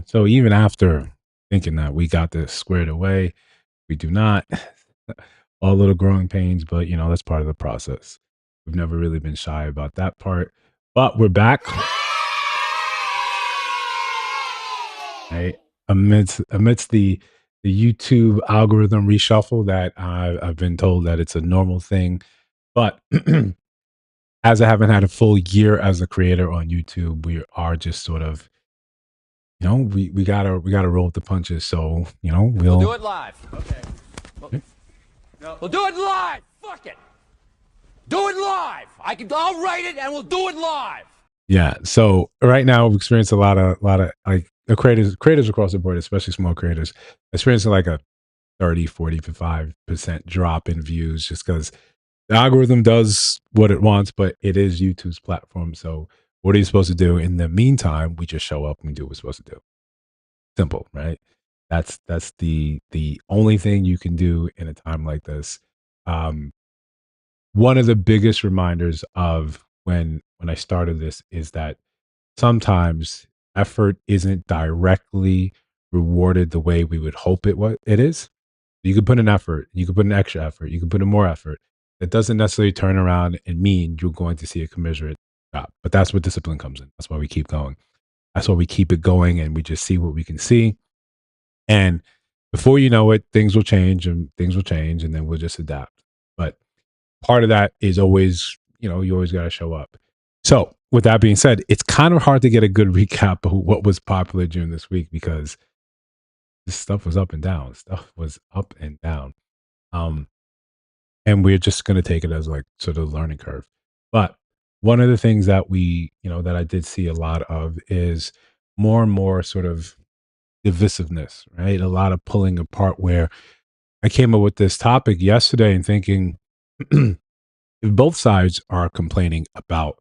So even after thinking that we got this squared away, we do not. All little growing pains, but that's part of the process. We've never really been shy about that part. But we're back, right? Amidst the YouTube algorithm reshuffle that I've been told that it's a normal thing. But as I haven't had a full year as a creator on YouTube, we are just sort of, we gotta roll with the punches. So, We'll we'll do it live. Okay. We'll do it live. Fuck it. Do it live. I'll write it and we'll do it live. yeah. So right now we've experienced a lot of like creators across the board, especially small creators, experiencing like a 30, 45% drop in views just because the algorithm does what it wants, but it is YouTube's platform. So what are you supposed to do? In the meantime, we just show up and do what we're supposed to do. Simple, right? That's the only thing you can do in a time like this. Um, One of the biggest reminders of when I started this is that sometimes effort isn't directly rewarded the way we would hope it is. You could put an effort, you could put an extra effort, you could put in more effort. That doesn't necessarily turn around and mean you're going to see a commensurate drop. But that's where discipline comes in. That's why we keep going. That's why we keep it going and we just see what we can see. And before you know it, things will change and things will change and then we'll just adapt. But part of that is always, you always got to show up. So, with that being said, it's kind of hard to get a good recap of what was popular during this week because this stuff was up and down. Stuff was up and down. Um, and we're just going to take it as like sort of learning curve. But one of the things that that I did see a lot of is more and more sort of divisiveness, right? A lot of pulling apart where I came up with this topic yesterday and thinking, if both sides are complaining about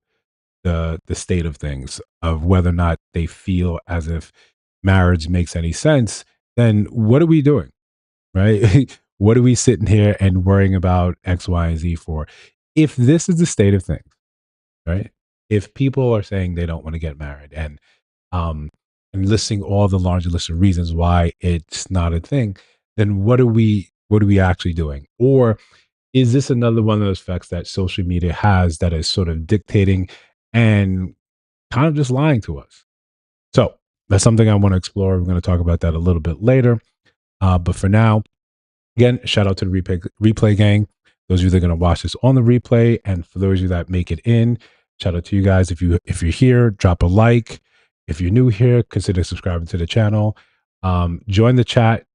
the state of things, of whether or not they feel as if marriage makes any sense, then what are we doing, right? What are we sitting here and worrying about X, Y, and Z for? If this is the state of things, right? If people are saying they don't want to get married um and listing all the laundry list of reasons why it's not a thing, then what are we actually doing? Or is this another one of those effects that social media has that is sort of dictating and kind of just lying to us? So that's something I want to explore. We're going to talk about that a little bit later. But for now, again, shout out to the replay gang. Those of you that are going to watch this on the replay, and for those of you that make it in, shout out to you guys. If you're here, drop a like. If you're new here, consider subscribing to the channel. Join the chat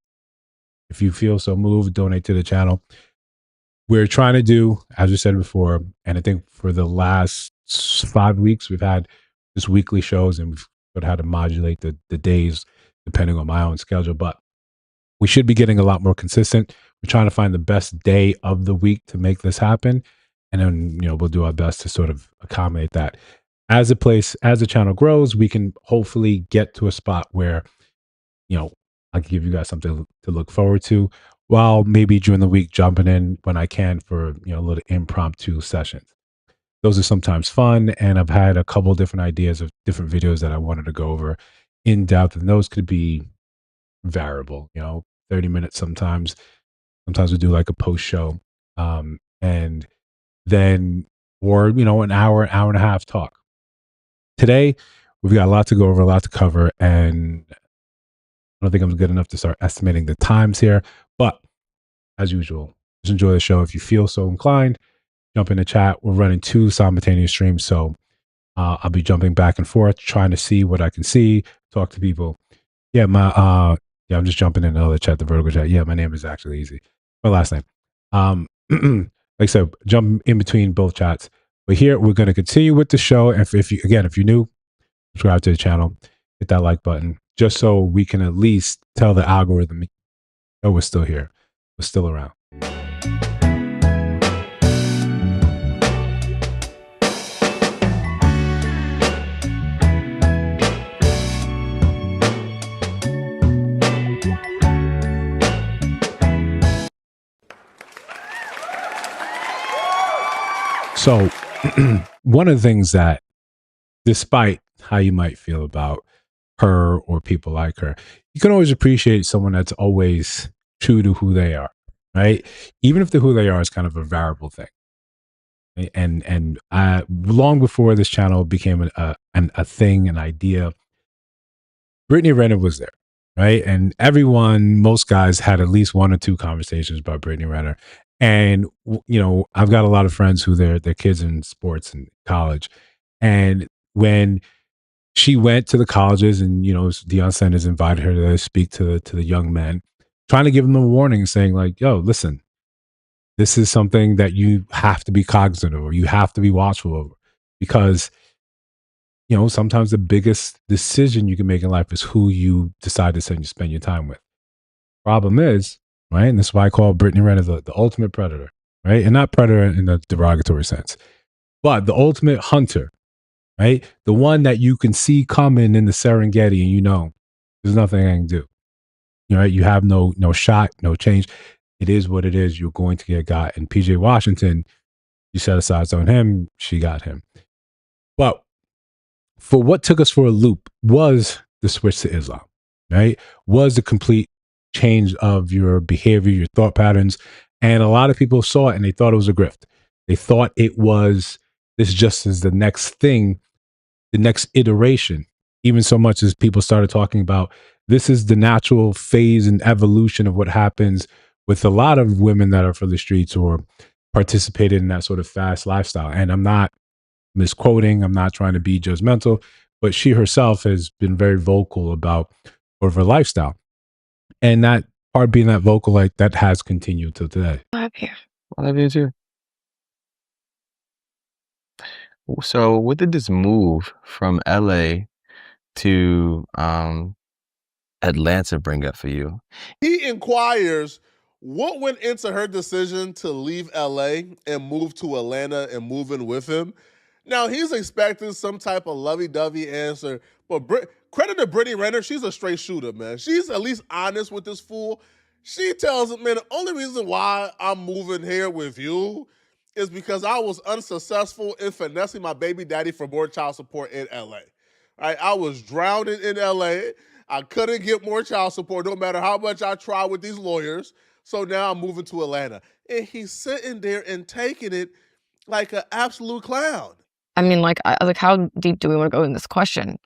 if you feel so moved. Donate to the channel. We're trying to do, as we said before, and I think for the last 5 weeks, we've had just weekly shows and we've sort of had to modulate the days depending on my own schedule. But we should be getting a lot more consistent. We're trying to find the best day of the week to make this happen. And then, we'll do our best to sort of accommodate that. As the channel grows, we can hopefully get to a spot where, I can give you guys something to look forward to while maybe during the week jumping in when I can for, little impromptu sessions. Those are sometimes fun. And I've had a couple different ideas of different videos that I wanted to go over in depth. And those could be variable, 30 minutes sometimes. Sometimes we do like a post show. And then, or, an hour and a half talk. Today, we've got a lot to go over, a lot to cover. And I don't think I'm good enough to start estimating the times here. But as usual, just enjoy the show. If you feel so inclined, jump in the chat. We're running 2 simultaneous streams. So I'll be jumping back and forth, trying to see what I can see, talk to people. Yeah, I'm just jumping in another chat, the vertical chat. Yeah, my name is actually easy. My last name. Like I said, jump in between both chats. But here we're going to continue with the show. If you're new, subscribe to the channel, hit that like button, just so we can at least tell the algorithm, oh, we're still here, we're still around. So one of the things that, despite how you might feel about her or people like her. You can always appreciate someone that's always true to who they are, right? Even if the who they are is kind of a variable thing. And long before this channel became a thing, an idea, Brittany Renner was there, right? And most guys had at least one or two conversations about Brittany Renner. And I've got a lot of friends who their kids in sports and college, and when she went to the colleges, and Deion Sanders invited her to speak to the young men, trying to give them a warning, saying like, "Yo, listen, this is something that you have to be cognizant of, or you have to be watchful of, because sometimes the biggest decision you can make in life is who you decide to spend your time with." Problem is, right, and this is why I call Brittany Renner the ultimate predator, right, and not predator in the derogatory sense, but the ultimate hunter, right, the one that you can see coming in the Serengeti, and there's nothing I can do. Right, you have no shot, no change. It is what it is. You're going to get got. And PJ Washington, you set aside on him, she got him. But for what took us for a loop was the switch to Islam, right? Was the complete change of your behavior, your thought patterns. And a lot of people saw it and they thought it was a grift. They thought it was this just is the next thing, the next iteration, even so much as people started talking about this is the natural phase and evolution of what happens with a lot of women that are for the streets or participated in that sort of fast lifestyle. And I'm not misquoting, I'm not trying to be judgmental, but she herself has been very vocal about sort of her lifestyle. And that part being that vocal, like that has continued till today. I love you too. So what did this move from LA to Atlanta bring up for you? He inquires what went into her decision to leave LA and move to Atlanta and move in with him. Now, he's expecting some type of lovey-dovey answer, but credit to Brittany Renner, she's a straight shooter, man. She's at least honest with this fool. She tells him, man, the only reason why I'm moving here with you is because I was unsuccessful in finessing my baby daddy for more child support in LA. Right? I was drowning in LA. I couldn't get more child support no matter how much I tried with these lawyers. So now I'm moving to Atlanta. And he's sitting there and taking it like an absolute clown. I mean, like how deep do we want to go in this question?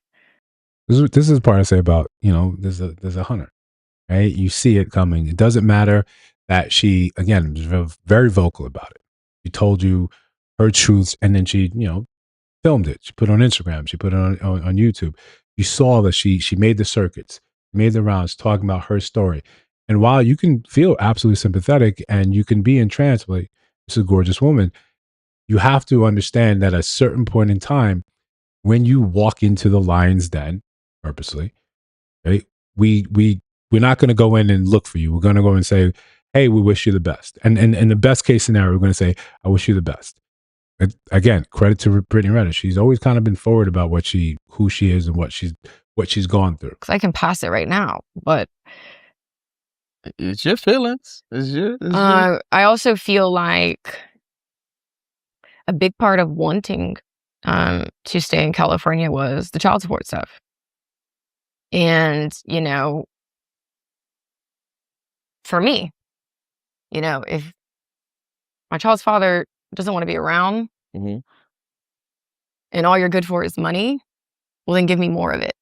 This is the part I say about, there's a hunter, right? You see it coming. It doesn't matter that she, again, was very vocal about it. She told you her truths, and then she, filmed it. She put it on Instagram. She put it on YouTube. You saw that she made the circuits, made the rounds, talking about her story. And while you can feel absolutely sympathetic and you can be entranced, like, this is a gorgeous woman, you have to understand that at a certain point in time, when you walk into the lion's den purposely, right? We're not going to go in and look for you. We're going to go and say, hey, we wish you the best. And in the best case scenario, we're going to say, I wish you the best. Again, credit to Brittany Renner. She's always kind of been forward about who she is and what she's gone through. Because I can pass it right now, but it's your feelings. I also feel like a big part of wanting to stay in California was the child support stuff. And, for me, if my child's father doesn't want to be around and all you're good for is money, well, then give me more of it.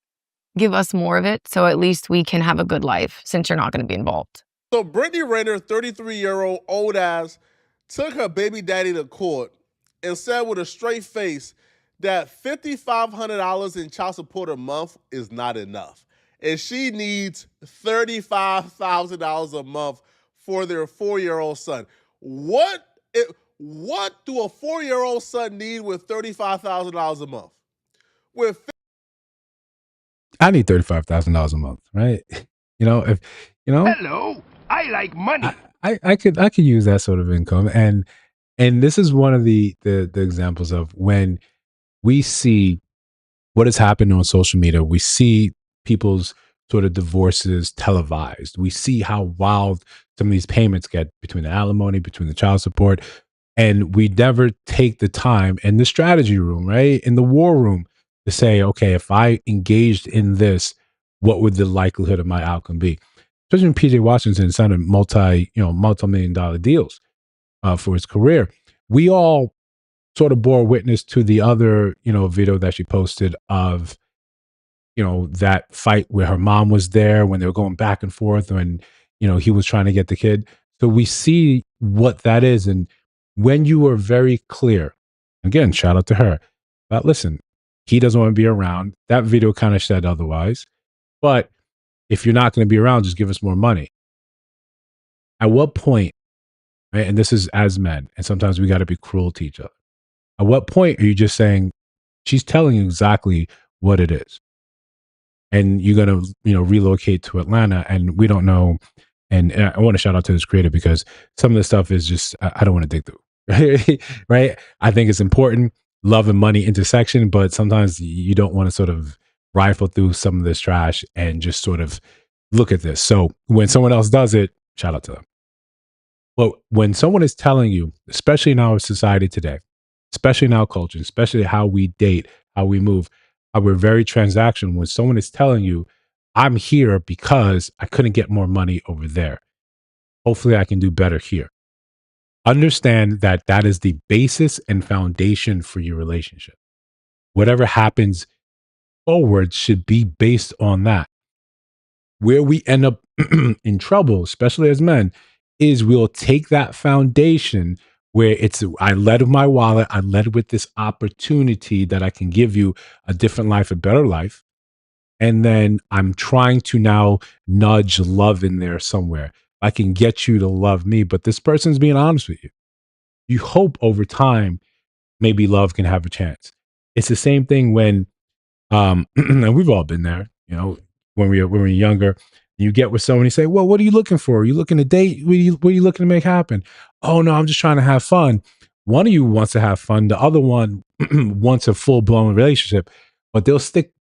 Give us more of it so at least we can have a good life since you're not going to be involved. So Brittany Renner, 33-year-old old ass, took her baby daddy to court and said with a straight face that $5,500 in child support a month is not enough. And she needs $35,000 a month for their 4-year-old son. What do a 4-year-old son need with $35,000 a month? I need $35,000 a month, right? Hello, I like money. I could use that sort of income, and this is one of the examples of when we see what has happened on social media. We see people's sort of divorces televised. We see how wild some of these payments get between the alimony, between the child support, and we never take the time in the strategy room, right, in the war room, to say, okay, if I engaged in this, what would the likelihood of my outcome be? Especially when PJ Washington signed multi-million dollar deals for his career. We all sort of bore witness to the other, video that she posted of, that fight where her mom was there when they were going back and forth when, he was trying to get the kid. So we see what that is. And when you were very clear, again, shout out to her, but listen, he doesn't want to be around. That video kind of said otherwise. But if you're not going to be around, just give us more money. At what point, right, and this is as men, and sometimes we got to be cruel to each other. At what point are you just saying, she's telling you exactly what it is? And you're going to, relocate to Atlanta, and we don't know. And I want to shout out to this creator because some of the stuff is just, I don't want to dig through. Right? I think it's important, love and money intersection, but sometimes you don't want to sort of rifle through some of this trash and just sort of look at this. So when someone else does it, shout out to them. But when someone is telling you, especially in our society today, especially in our culture, especially how we date, how we move, how we're very transactional, when someone is telling you, I'm here because I couldn't get more money over there. Hopefully I can do better here. Understand that that is the basis and foundation for your relationship. Whatever happens forward should be based on that. Where we end up in trouble, especially as men, is we'll take that foundation where it's, I led with my wallet, I led with this opportunity that I can give you a different life, a better life. And then I'm trying to now nudge love in there somewhere. I can get you to love me, but this person's being honest with you. You hope over time, maybe love can have a chance. It's the same thing when, and we've all been there, when we're younger, you get with someone, you say, well, what are you looking for? Are you looking to date? What are you looking to make happen? Oh no, I'm just trying to have fun. One of you wants to have fun. The other one wants a full blown relationship, but they'll stick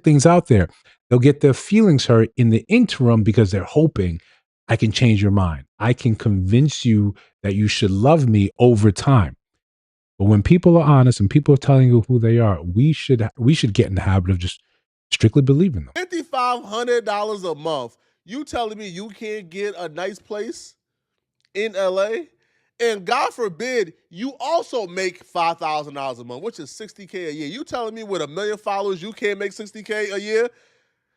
things out there. They'll get their feelings hurt in the interim because they're hoping I can change your mind. I can convince you that you should love me over time. But when people are honest and people are telling you who they are, we should get in the habit of just strictly believing them. $5,500 a month. You telling me you can't get a nice place in LA? And God forbid, you also make $5,000 a month, which is $60K a year. You telling me with 1 million followers, you can't make $60K a year?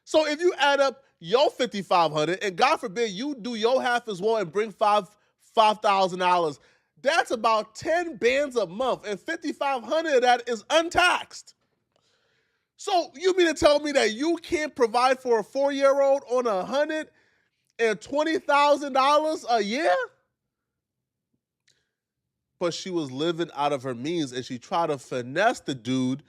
So if you add up your $5,500, and God forbid you do your half as well and bring $5,000, that's about 10 bands a month, and $5,500 of that is untaxed. So you mean to tell me that you can't provide for a 4-year-old on $120,000 a year? But she was living out of her means, and she tried to finesse the dude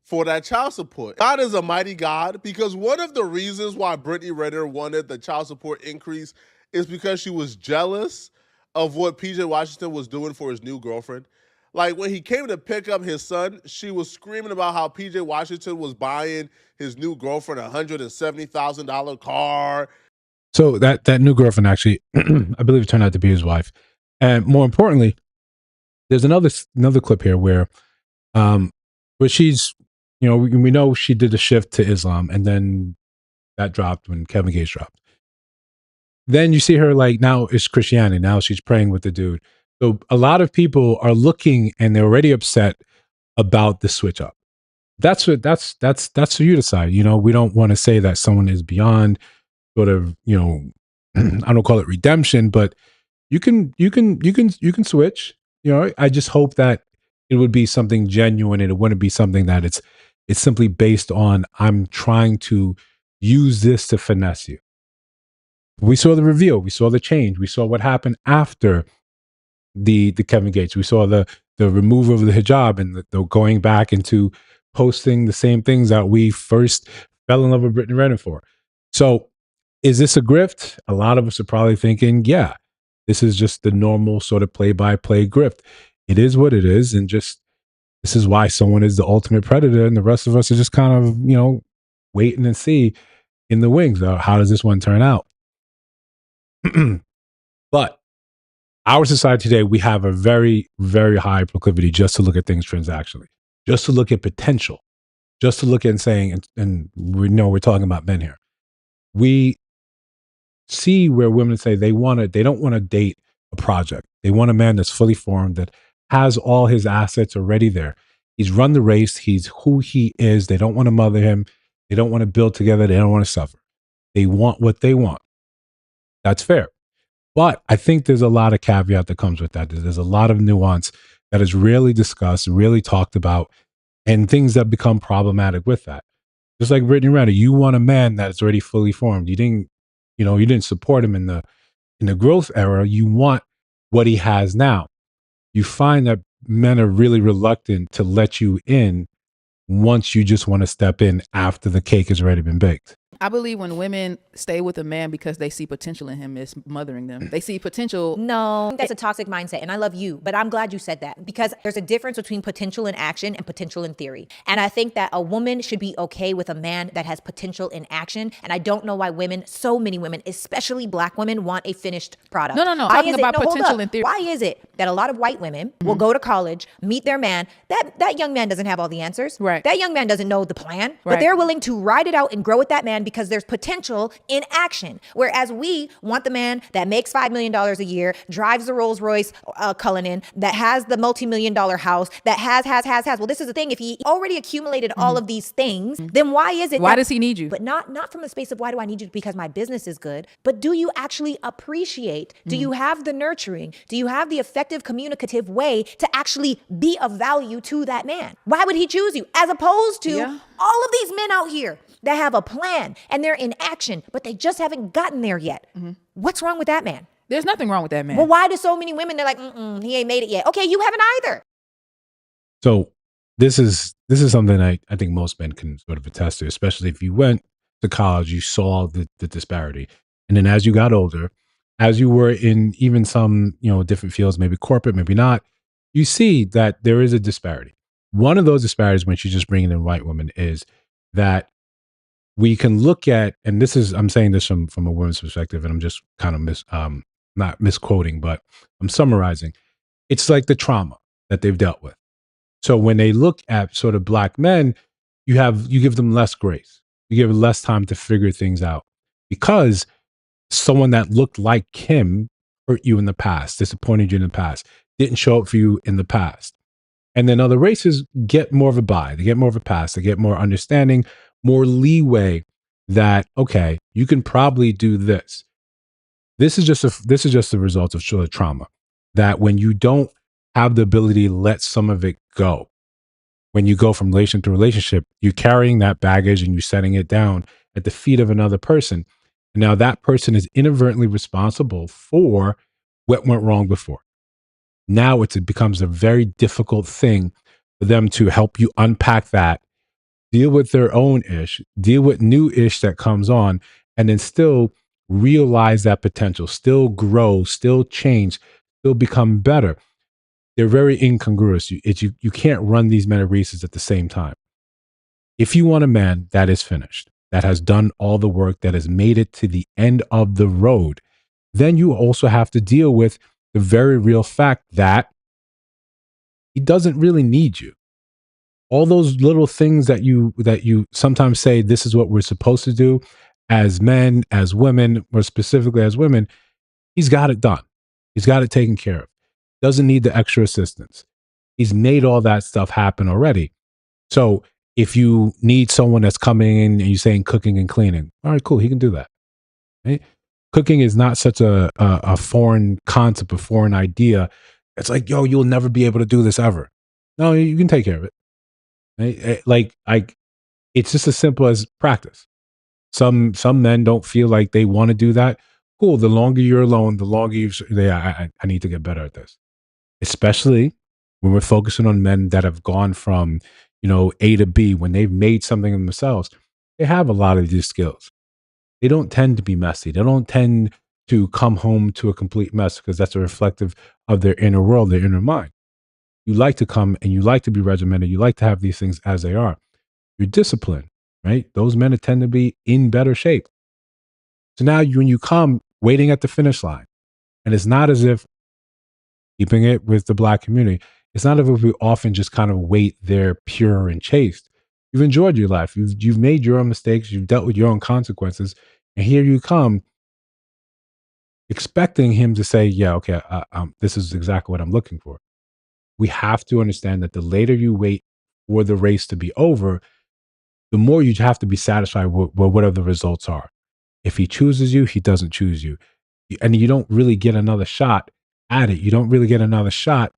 for that child support. God is a mighty God, because one of the reasons why Brittany Renner wanted the child support increase is because she was jealous of what PJ Washington was doing for his new girlfriend. Like when he came to pick up his son, she was screaming about how PJ Washington was buying his new girlfriend a $170,000 car. So that new girlfriend actually, I believe, turned out to be his wife. And more importantly, there's another clip here where she's, we know she did a shift to Islam, and then that dropped when Kevin Gates dropped. Then you see her like now it's Christianity. Now she's praying with the dude. So a lot of people are looking and they're already upset about the switch up. That's for you to decide. We don't want to say that someone is beyond sort of, I don't call it redemption, but you can switch. I just hope that it would be something genuine and it wouldn't be something that it's simply based on I'm trying to use this to finesse you. We saw the reveal, we saw the change, we saw what happened after the Kevin Gates. We saw the removal of the hijab and the going back into posting the same things that we first fell in love with Brittany Renner for. So is this a grift? A lot of us are probably thinking, yeah, this is just the normal sort of play-by-play grift. It is what it is, and just this is why someone is the ultimate predator, and the rest of us are just kind of, waiting and see in the wings. How does this one turn out? But our society today, we have a very, very high proclivity just to look at things transactionally, just to look at potential. just to look at and saying, and we know we're talking about men here. We see where women say they don't want to date a project. They want a man that's fully formed, that has all his assets already there. He's run the race. He's who he is. They don't want to mother him. They don't want to build together. They don't want to suffer. They want what they want. That's fair. But I think there's a lot of caveat that comes with that. There's a lot of nuance that is rarely discussed, really talked about, and things that become problematic with that. Just like Brittany Renner, you want a man that's already fully formed. You didn't support him in the growth era. You want what he has now. You find that men are really reluctant to let you in once you just want to step in after the cake has already been baked. I believe when women stay with a man because they see potential in him, it's mothering them. They see potential. No, that's a toxic mindset. And I love you, but I'm glad you said that, because there's a difference between potential in action and potential in theory. And I think that a woman should be okay with a man that has potential in action. And I don't know why so many women, especially Black women, want a finished product. No. Talking about potential in theory. Why is it that a lot of white women will go to college, meet their man, that young man doesn't have all the answers. Right. That young man doesn't know the plan, but Right. they're willing to ride it out and grow with that man because there's potential in action. Whereas we want the man that makes $5 million a year, drives the Rolls Royce Cullinan, that has the multi-million-dollar house, that has. Well, this is the thing. If he already accumulated all of these things, then why is it? Why does he need you? But not from the space of why do I need you because my business is good, but do you actually appreciate? Do you have the nurturing? Do you have the effective communicative way to actually be of value to that man? Why would he choose you? As opposed to all of these men out here that have a plan and they're in action, but they just haven't gotten there yet. What's wrong with that man? There's nothing wrong with that man. Well, why do so many women, they're like, he ain't made it yet. Okay, you haven't either. So this is something I think most men can sort of attest to, especially if you went to college, you saw the disparity. And then as you got older, as you were in even some, different fields, maybe corporate, maybe not, you see that there is a disparity. One of those disparities when she's just bringing in white women is that we can look at, and I'm saying this from a woman's perspective, and I'm just kind of not misquoting, but I'm summarizing. It's like the trauma that they've dealt with. So when they look at sort of Black men, you give them less grace. You give them less time to figure things out because someone that looked like him hurt you in the past, disappointed you in the past, didn't show up for you in the past. And then other races get more of a buy. They get more of a pass. They get more understanding, more leeway that, okay, you can probably do this. This is just the result of sort of trauma, that when you don't have the ability to let some of it go, when you go from relationship to relationship, you're carrying that baggage and you're setting it down at the feet of another person. And now that person is inadvertently responsible for what went wrong before. Now it becomes a very difficult thing for them to help you unpack that, deal with their own ish, deal with new ish that comes on, and then still realize that potential, still grow, still change, still become better. They're very incongruous. You can't run these meta races at the same time. If you want a man that is finished, that has done all the work, that has made it to the end of the road, then you also have to deal with the very real fact that he doesn't really need you. All those little things that you sometimes say, this is what we're supposed to do as men, as women, or specifically as women, he's got it done. He's got it taken care of. Doesn't need the extra assistance. He's made all that stuff happen already. So if you need someone that's coming in and you're saying cooking and cleaning, all right, cool, he can do that. Right? Cooking is not such a foreign concept, a foreign idea. It's like, yo, you'll never be able to do this ever. No, you can take care of it. Right? Like it's just as simple as practice. Some men don't feel like they want to do that. Cool. The longer you're alone, the longer I need to get better at this. Especially when we're focusing on men that have gone from, A to B, when they've made something of themselves, they have a lot of these skills. They don't tend to be messy. They don't tend to come home to a complete mess because that's a reflective of their inner world, their inner mind. You like to come and you like to be regimented. You like to have these things as they are. You're disciplined, right? Those men tend to be in better shape. So now when you come waiting at the finish line, and it's not as if, keeping it with the Black community, it's not as if we often just kind of wait there pure and chaste. You've enjoyed your life. You've made your own mistakes. You've dealt with your own consequences. And here you come expecting him to say, yeah, okay, this is exactly what I'm looking for. We have to understand that the later you wait for the race to be over, the more you have to be satisfied with whatever the results are. If he chooses you, he doesn't choose you. And you don't really get another shot at it. You don't really get another shot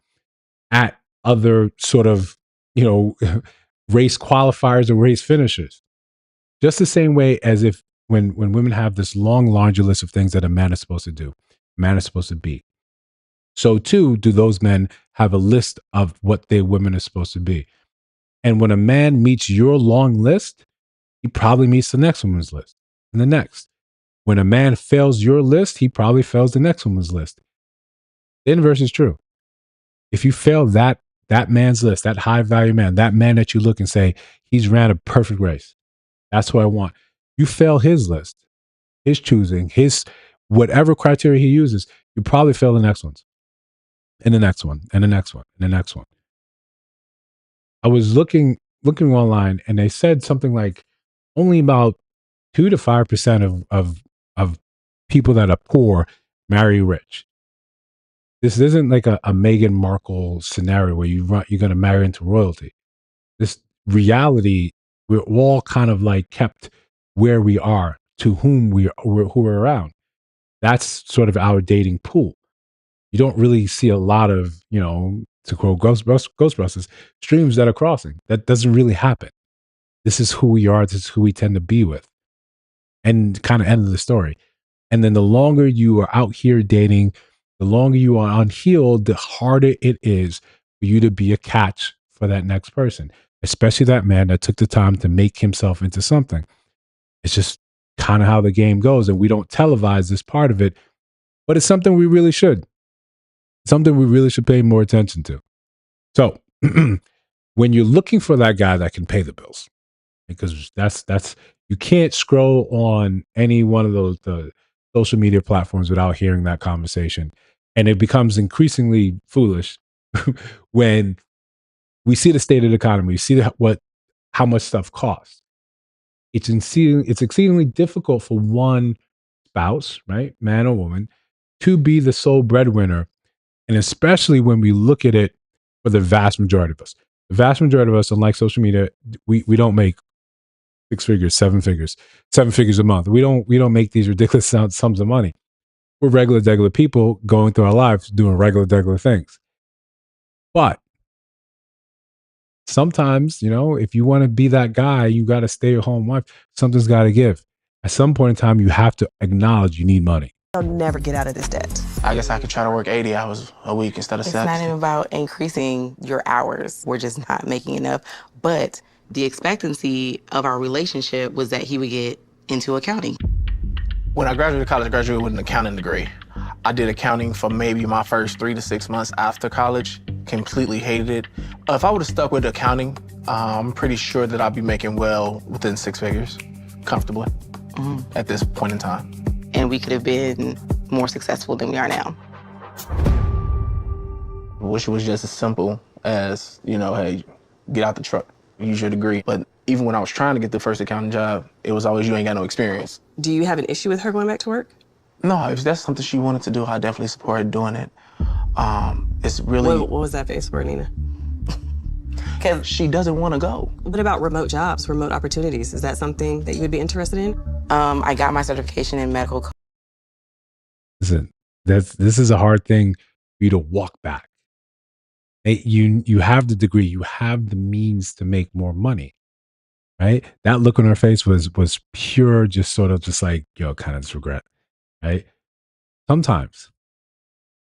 at other sort of, you know, race qualifiers or race finishers. Just the same way as if when women have this long laundry list of things that a man is supposed to do, a man is supposed to be. So too do those men have a list of what they women are supposed to be. And when a man meets your long list, he probably meets the next woman's list and the next. When a man fails your list, he probably fails the next woman's list. The inverse is true. If you fail that man's list, that high value man, that man that you look and say, he's ran a perfect race. That's what I want. You fail his list, his choosing, his whatever criteria he uses, you probably fail the next ones. And the next one, and the next one, and the next one. I was looking online and they said something like only about 2 to 5% of people that are poor marry rich. This isn't like a Meghan Markle scenario where you're going to marry into royalty. This reality, we're all kind of like kept where we are to whom who we're around. That's sort of our dating pool. You don't really see a lot of, to quote Ghostbusters, streams that are crossing. That doesn't really happen. This is who we are. This is who we tend to be with. And kind of end of the story. And then the longer you are out here dating, the longer you are unhealed, the harder it is for you to be a catch for that next person, especially that man that took the time to make himself into something. It's just kind of how the game goes. And we don't televise this part of it, but it's something we really should. Something we really should pay more attention to. So when you're looking for that guy that can pay the bills, because that's you can't scroll on any one of those the social media platforms without hearing that conversation. And it becomes increasingly foolish when we see the state of the economy, we see how much stuff costs. It's exceedingly difficult for one spouse, right, man or woman, to be the sole breadwinner. And especially when we look at it for the vast majority of us. The vast majority of us, unlike social media, we don't make 6 figures, 7 figures a month. We don't make these ridiculous sums of money. We're regular people going through our lives doing regular things. But sometimes, if you want to be that guy, you got to stay at home wife. Something's got to give. At some point in time, you have to acknowledge you need money. I'll never get out of this debt. I guess I could try to work 80 hours a week instead of 70. It's not even about increasing your hours. We're just not making enough. But the expectancy of our relationship was that he would get into accounting. When I graduated college, I graduated with an accounting degree. I did accounting for maybe my first 3 to 6 months after college. Completely hated it. If I would have stuck with accounting, I'm pretty sure that I'd be making well within 6 figures, comfortably, at this point in time. And we could have been more successful than we are now. I wish it was just as simple as, hey, get out the truck, use your degree. But even when I was trying to get the first accounting job, it was always, you ain't got no experience. Do you have an issue with her going back to work? No, if that's something she wanted to do, I definitely support her doing it. It's really... What was that face for, Nina? Because she doesn't want to go. What about remote jobs, remote opportunities? Is that something that you would be interested in? I got my certification in medical. Listen, this is a hard thing for you to walk back. You have the degree, you have the means to make more money, right? That look on her face was pure, just sort of just like, kind of regret, right? Sometimes,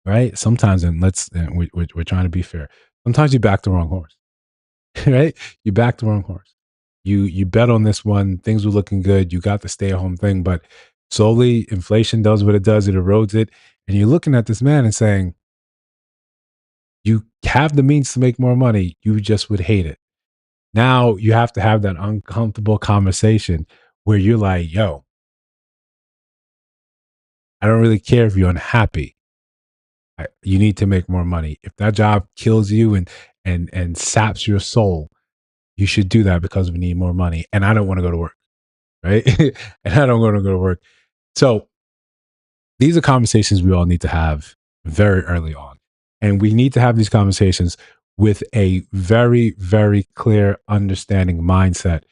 right? Sometimes, and we're trying to be fair. Sometimes you back the wrong horse, right? You back the wrong horse. You bet on this one, things were looking good, you got the stay-at-home thing, but slowly inflation does what it does, it erodes it, and you're looking at this man and saying, you have the means to make more money, you just would hate it. Now you have to have that uncomfortable conversation where you're like, yo, I don't really care if you're unhappy. You need to make more money. If that job kills you and saps your soul, you should do that because we need more money. And I don't want to go to work. Right. And I don't want to go to work. So these are conversations we all need to have very early on. And we need to have these conversations with a very, very clear understanding mindset.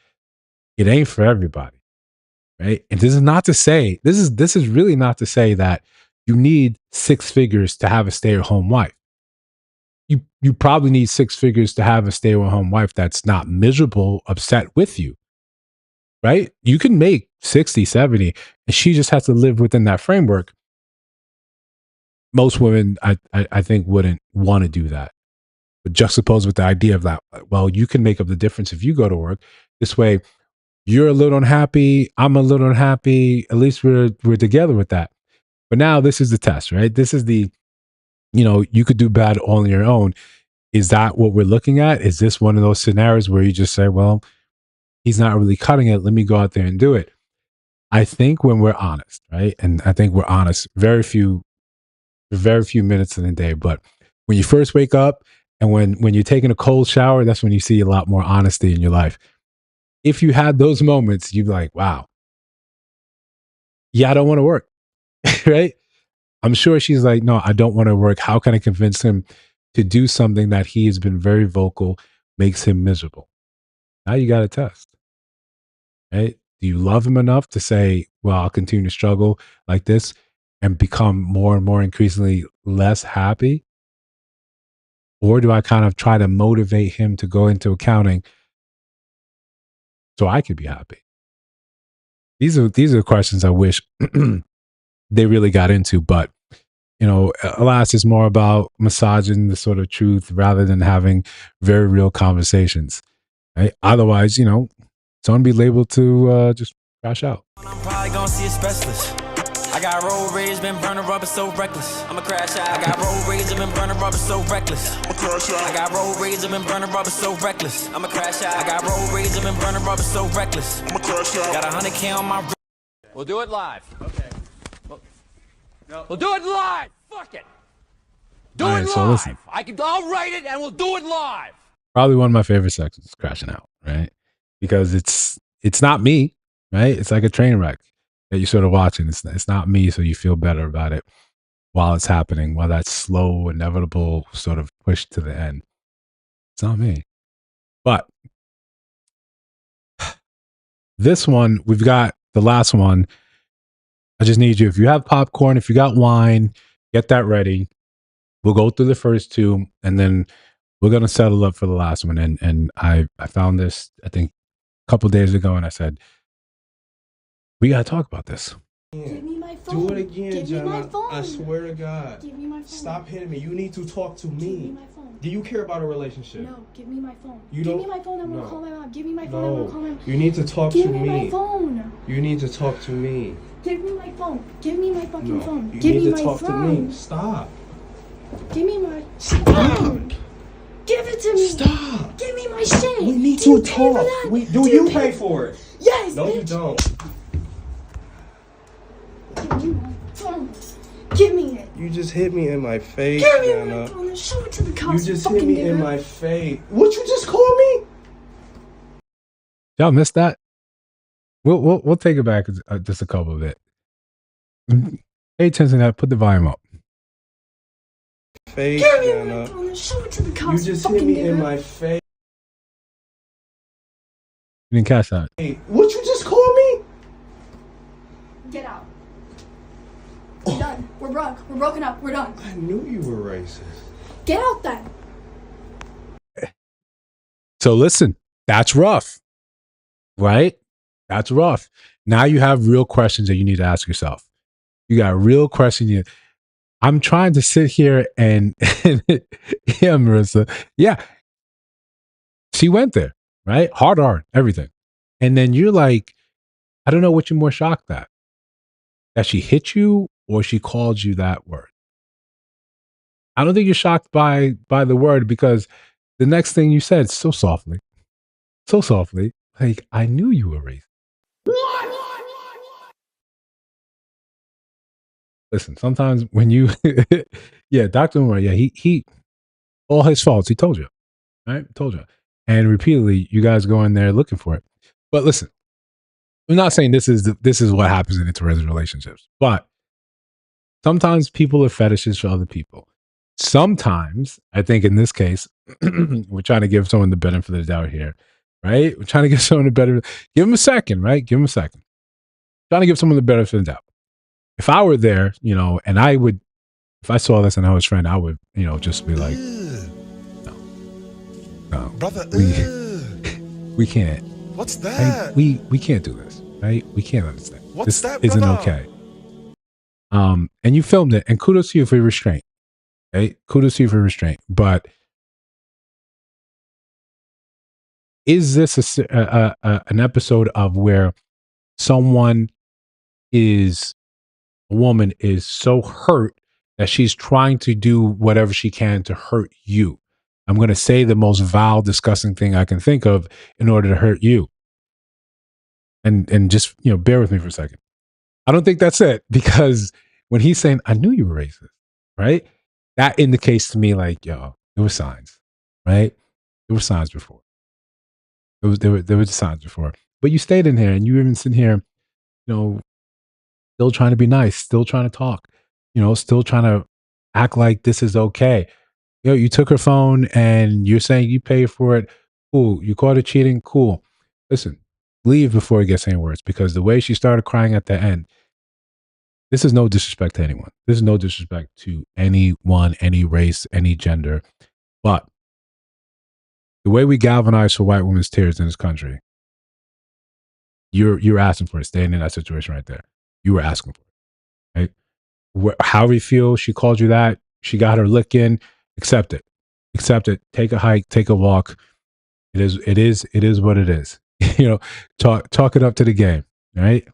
It ain't for everybody. Right. And this is not to say, this is really not to say that you need 6 figures to have a stay-at-home wife. You probably need 6 figures to have a stay-at-home wife that's not miserable, upset with you. Right? You can make 60, 70, and she just has to live within that framework. Most women, I think, wouldn't want to do that. But juxtaposed with the idea of that, well, you can make up the difference if you go to work. This way, you're a little unhappy, I'm a little unhappy. At least we're together with that. But now this is the test, right? This is the, you could do bad all on your own. Is that what we're looking at? Is this one of those scenarios where you just say, well, he's not really cutting it. Let me go out there and do it. I think when we're honest, right? And I think we're honest, very few minutes in the day. But when you first wake up and when you're taking a cold shower, that's when you see a lot more honesty in your life. If you had those moments, you'd be like, wow, yeah, I don't want to work, right? I'm sure she's like, no, I don't want to work. How can I convince him to do something that he has been very vocal, makes him miserable? Now you got to test, right? Do you love him enough to say, well, I'll continue to struggle like this and become more and more increasingly less happy? Or do I kind of try to motivate him to go into accounting so I could be happy? These are questions I wish they really got into, but alas, it's more about massaging the sort of truth rather than having very real conversations. Right? Otherwise, someone be labeled to just crash out. I'm probably gonna see a specialist. I got road rage, been burning rubber so reckless. I'ma crash out. I got road rage, I've been burning rubber so reckless. I'ma crash out. I got road rage, I've been burning rubber so reckless. I'ma crash out. I got road rage, I've been burning rubber so reckless. I'ma crash out. Got 100K on my. We'll do it live. Okay. We'll do it live. Fuck it. Do All right, it so live. listen. I'll write it and we'll do it live. Probably one of my favorite sections is crashing out, right? Because it's not me, right? It's like a train wreck that you're sort of watching. It's not me, so you feel better about it while it's happening, while that slow, inevitable sort of push to the end. It's not me. But this one, we've got the last one. I just need you, if you have popcorn, if you got wine, get that ready. We'll go through the first 2, and then we're going to settle up for the last one. And I found this, I think, a couple days ago, and I said, we got to talk about this. Give me my phone. Do it again, Give me my Jenna. phone. I swear to God. Give me my phone. Stop hitting me. You need to talk to me. Give me my phone. Do you care about a relationship? No, give me my phone. You Give don't- me my phone. I'm no. gonna call my mom. Give me my phone. I'm gonna call my No. mom. You need to talk Give to me me. my phone. You need to talk to me. Give me my phone. Give me my fucking No. phone. You Give need me to my talk phone. to me. Stop. Give me my phone. Give it to me. Stop. Give me my shit. We need Do you to pay for talk. that? Do you pay for it? Yes. No, bitch. you don't. Give me my phone. Give me it. You just hit me in my face, Give me Jenna. my phone and show it to the You cops. just fucking hit me in nigga. my face. What you just call me? Y'all missed that? We'll take it back just a couple of it. Pay attention to that. Put the volume up. Face, Give me my Jenna. phone and show it to the You cops. just fucking hit me nigga. in my face. You didn't catch that. Hey, what you just call me? Get out. We're done. We're broke. We're broken up. We're done. I knew you were racist. Get out then. So listen, that's rough, right? That's rough. Now you have real questions that you need to ask yourself. You got real questions. I'm trying to sit here and yeah, Marissa. Yeah. She went there, right? Hard, everything. And then you're like, I don't know what you're more shocked at. That she hit you or she called you that word. I don't think you're shocked by the word because the next thing you said so softly, like, I knew you were racist. Listen, sometimes when you, yeah, Dr. Umar, yeah, he all his faults. He told you, right? Told you. and repeatedly you guys go in there looking for it. But listen, I'm not saying this is what happens in interracial relationships, but sometimes people are fetishes for other people. Sometimes, I think in this case, we're trying to give someone the benefit of the doubt here, right? We're trying to give someone the better. Give them a second, right? Give them a second. Trying to give someone the benefit of the doubt. If I were there, and I would, if I saw this and I was friend, I would, just be like, no, brother, we can't. What's that? Right? We can't do this, right? We can't understand. What's this that, isn't brother? okay. And you filmed it, and kudos to you for your restraint. Right? Kudos to you for restraint. But is this an episode of where a woman is so hurt that she's trying to do whatever she can to hurt you? I'm going to say the most vile, disgusting thing I can think of in order to hurt you. And just, bear with me for a second. I don't think that's it, because when he's saying, I knew you were racist, right? That indicates to me like, yo, there were signs, right? There were signs before. There were signs before. But you stayed in here and you were even sitting here, still trying to be nice, still trying to talk, still trying to act like this is okay. You took her phone and you're saying you paid for it. Cool. You caught her cheating. Cool. Listen, leave before it gets any worse, because the way she started crying at the end, this is no disrespect to anyone. This is no disrespect to anyone, any race, any gender. But the way we galvanize for white women's tears in this country, you're asking for it, staying in that situation right there. You were asking for it, right? However you feel, she called you that. She got her lick in. Accept it. Accept it. Take a hike. Take a walk. It is what it is. Talk it up to the game, right?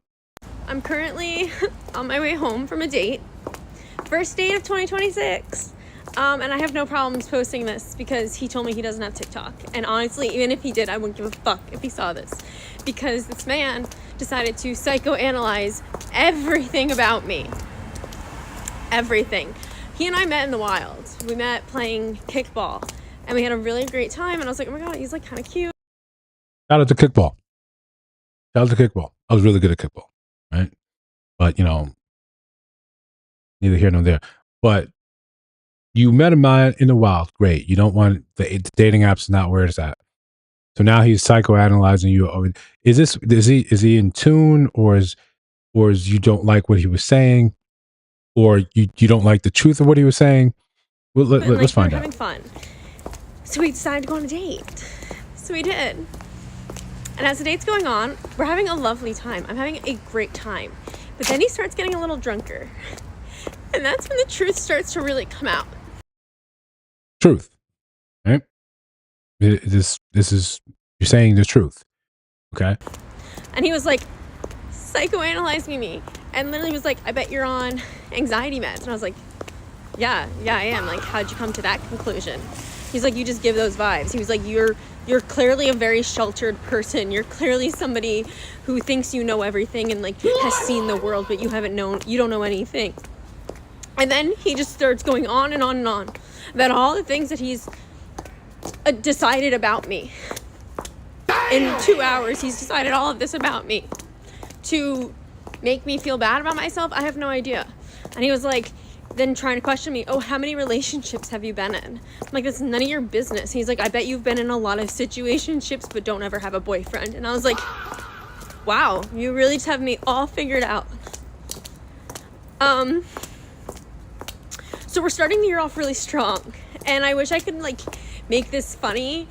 I'm currently on my way home from a date. First date of 2026. And I have no problems posting this because he told me he doesn't have TikTok. And honestly, even if he did, I wouldn't give a fuck if he saw this. Because this man decided to psychoanalyze everything about me. Everything. He and I met in the wild. We met playing kickball. And we had a really great time. And I was like, oh my God, he's like kind of cute. Shout out to kickball. Shout out to kickball. I was really good at kickball, right? But, neither here nor there. But you met a man in the wild. Great. You don't want the dating apps, not where it's at. So now he's psychoanalyzing you. Is he in tune, or is you don't like what he was saying, or you don't like the truth of what he was saying? Well, let's find out. Having fun. So we decided to go on a date. So we did. And as the date's going on, we're having a lovely time. I'm having a great time. But then he starts getting a little drunker. And that's when the truth starts to really come out. Truth, right? This is, you're saying the truth, okay? And he was like psychoanalyzing me, and literally was like, I bet you're on anxiety meds. And I was like, yeah, I am. Like, how'd you come to that conclusion? He's like, you just give those vibes. He was like, you're clearly a very sheltered person. You're clearly somebody who thinks you know everything and like has seen the world, but you don't know anything. And then he just starts going on and on and on about all the things that he's decided about me. In 2 hours, he's decided all of this about me to make me feel bad about myself. I have no idea. And he was like, then trying to question me, oh, how many relationships have you been in? I'm like, that's none of your business. He's like, I bet you've been in a lot of situationships, but don't ever have a boyfriend. And I was like, wow, you really just have me all figured out. So we're starting the year off really strong, and I wish I could like make this funny,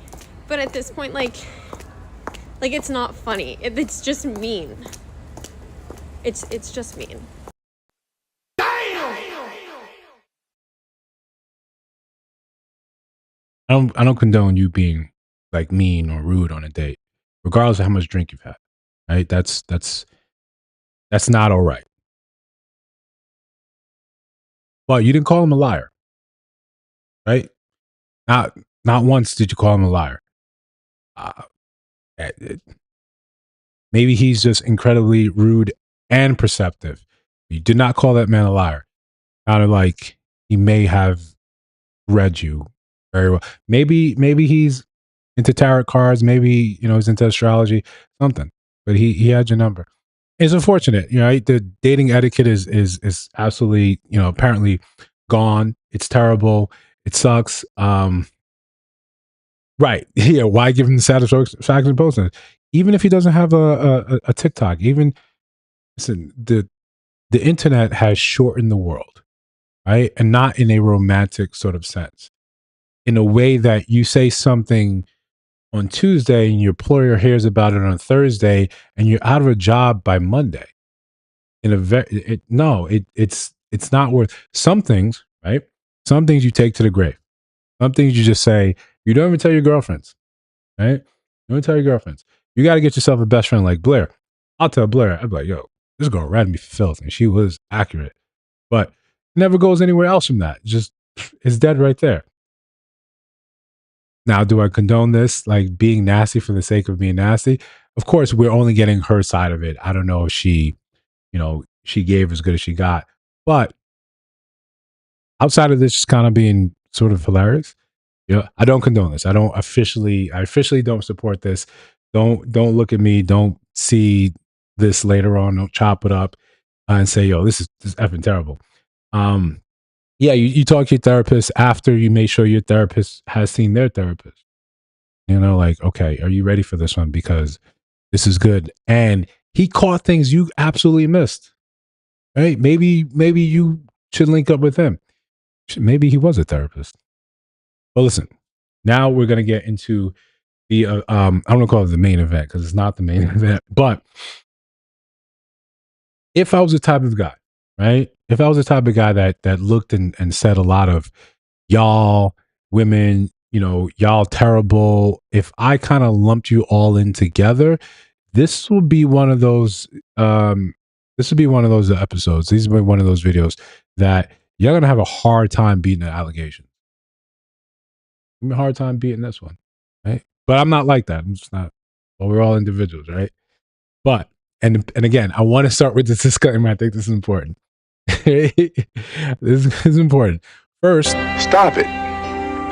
but at this point, like it's not funny. It's just mean. It's just mean. I don't condone you being like mean or rude on a date, regardless of how much drink you've had. Right? That's not all right. Well, you didn't call him a liar, right? Not once did you call him a liar. Maybe he's just incredibly rude and perceptive. You did not call that man a liar. Sounded like he may have read you very well. Maybe he's into tarot cards, maybe, he's into astrology, something. But he had your number. It's unfortunate, right? The dating etiquette is absolutely, apparently gone. It's terrible. It sucks. Right. Yeah. Why give him the satisfaction of posting it? Even if he doesn't have a TikTok, even listen, the internet has shortened the world, right? And not in a romantic sort of sense. In a way that you say something on Tuesday and your employer hears about it on Thursday and you're out of a job by Monday. In a it's not worth some things, right? Some things you take to the grave. Some things you just say, you don't even tell your girlfriends, right? Don't tell your girlfriends. You got to get yourself a best friend like Blair. I'll tell Blair, I'd be like, yo, this girl ratted me for filth. And she was accurate. But it never goes anywhere else from that. Just, it's dead right there. Now, do I condone this, like being nasty for the sake of being nasty? Of course, we're only getting her side of it. I don't know if she gave as good as she got. But outside of this just kind of being sort of hilarious, I don't condone this. I officially don't support this. Don't look at me. Don't see this later on. Don't chop it up and say, yo, this is effing terrible. Yeah, you talk to your therapist after you make sure your therapist has seen their therapist. Like, okay, are you ready for this one? Because this is good. And he caught things you absolutely missed. Right? Maybe you should link up with him. Maybe he was a therapist. Well, listen, now we're going to get into the, I don't want to call it the main event because it's not the main event. But if I was the type of guy, right? If I was the type of guy that looked and said a lot of y'all women, y'all terrible. If I kind of lumped you all in together, this will be one of those. This would be one of those episodes. These will be one of those videos that you're gonna have a hard time beating the allegations. A hard time beating this one, right? But I'm not like that. I'm just not. Well, we're all individuals, right? But and again, I want to start with this disclaimer. I think this is important. This is important. First, stop it.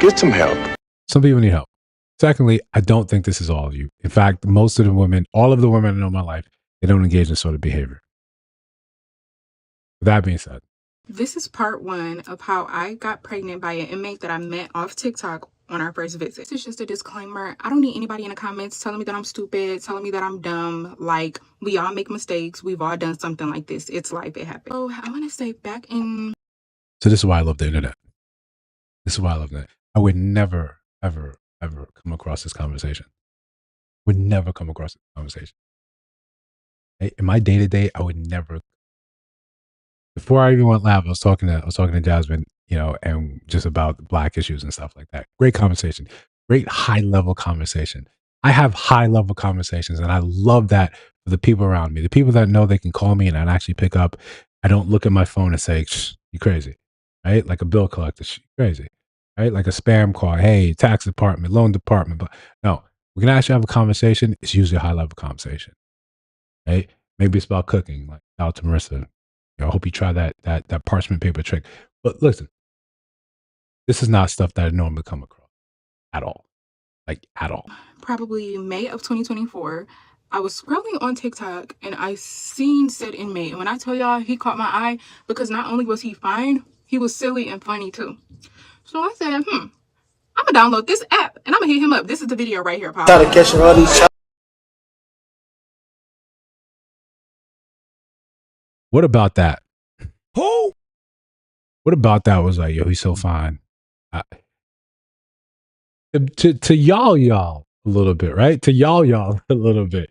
Get some help. Some people need help. Secondly, I don't think this is all of you. In fact, most of the women, all of the women I know in my life, they don't engage in this sort of behavior. With that being said, this is part 1 of how I got pregnant by an inmate that I met off TikTok on our first visit. This is just a disclaimer. I don't need anybody in the comments telling me that I'm stupid, telling me that I'm dumb. Like, we all make mistakes. We've all done something like this. It's life. It happens. So I want to say back in... So this is why I love the internet. This is why I love that. I would never, ever, ever come across this conversation. Would never come across this conversation. In my day-to-day, I would never. Before I even went live, I was talking to Jasmine, and just about Black issues and stuff like that. Great conversation. Great high-level conversation. I have high-level conversations, and I love that for the people around me. The people that know they can call me and I actually pick up. I don't look at my phone and say, you crazy, right? Like a bill collector, you crazy, right? Like a spam call. Hey, tax department, loan department. But no, we can actually have a conversation. It's usually a high-level conversation, right? Maybe it's about cooking, like out to Marissa. I hope you try that parchment paper trick. But listen, this is not stuff that I normally come across at all. Like, at all. Probably May of 2024, I was scrolling on TikTok and I seen said inmate. And when I tell y'all, he caught my eye because not only was he fine, he was silly and funny too. So I said, I'm going to download this app and I'm going to hit him up. This is the video right here, Pop. What about that? Who? What about that was like, yo, he's so fine. To y'all a little bit, right? To y'all a little bit.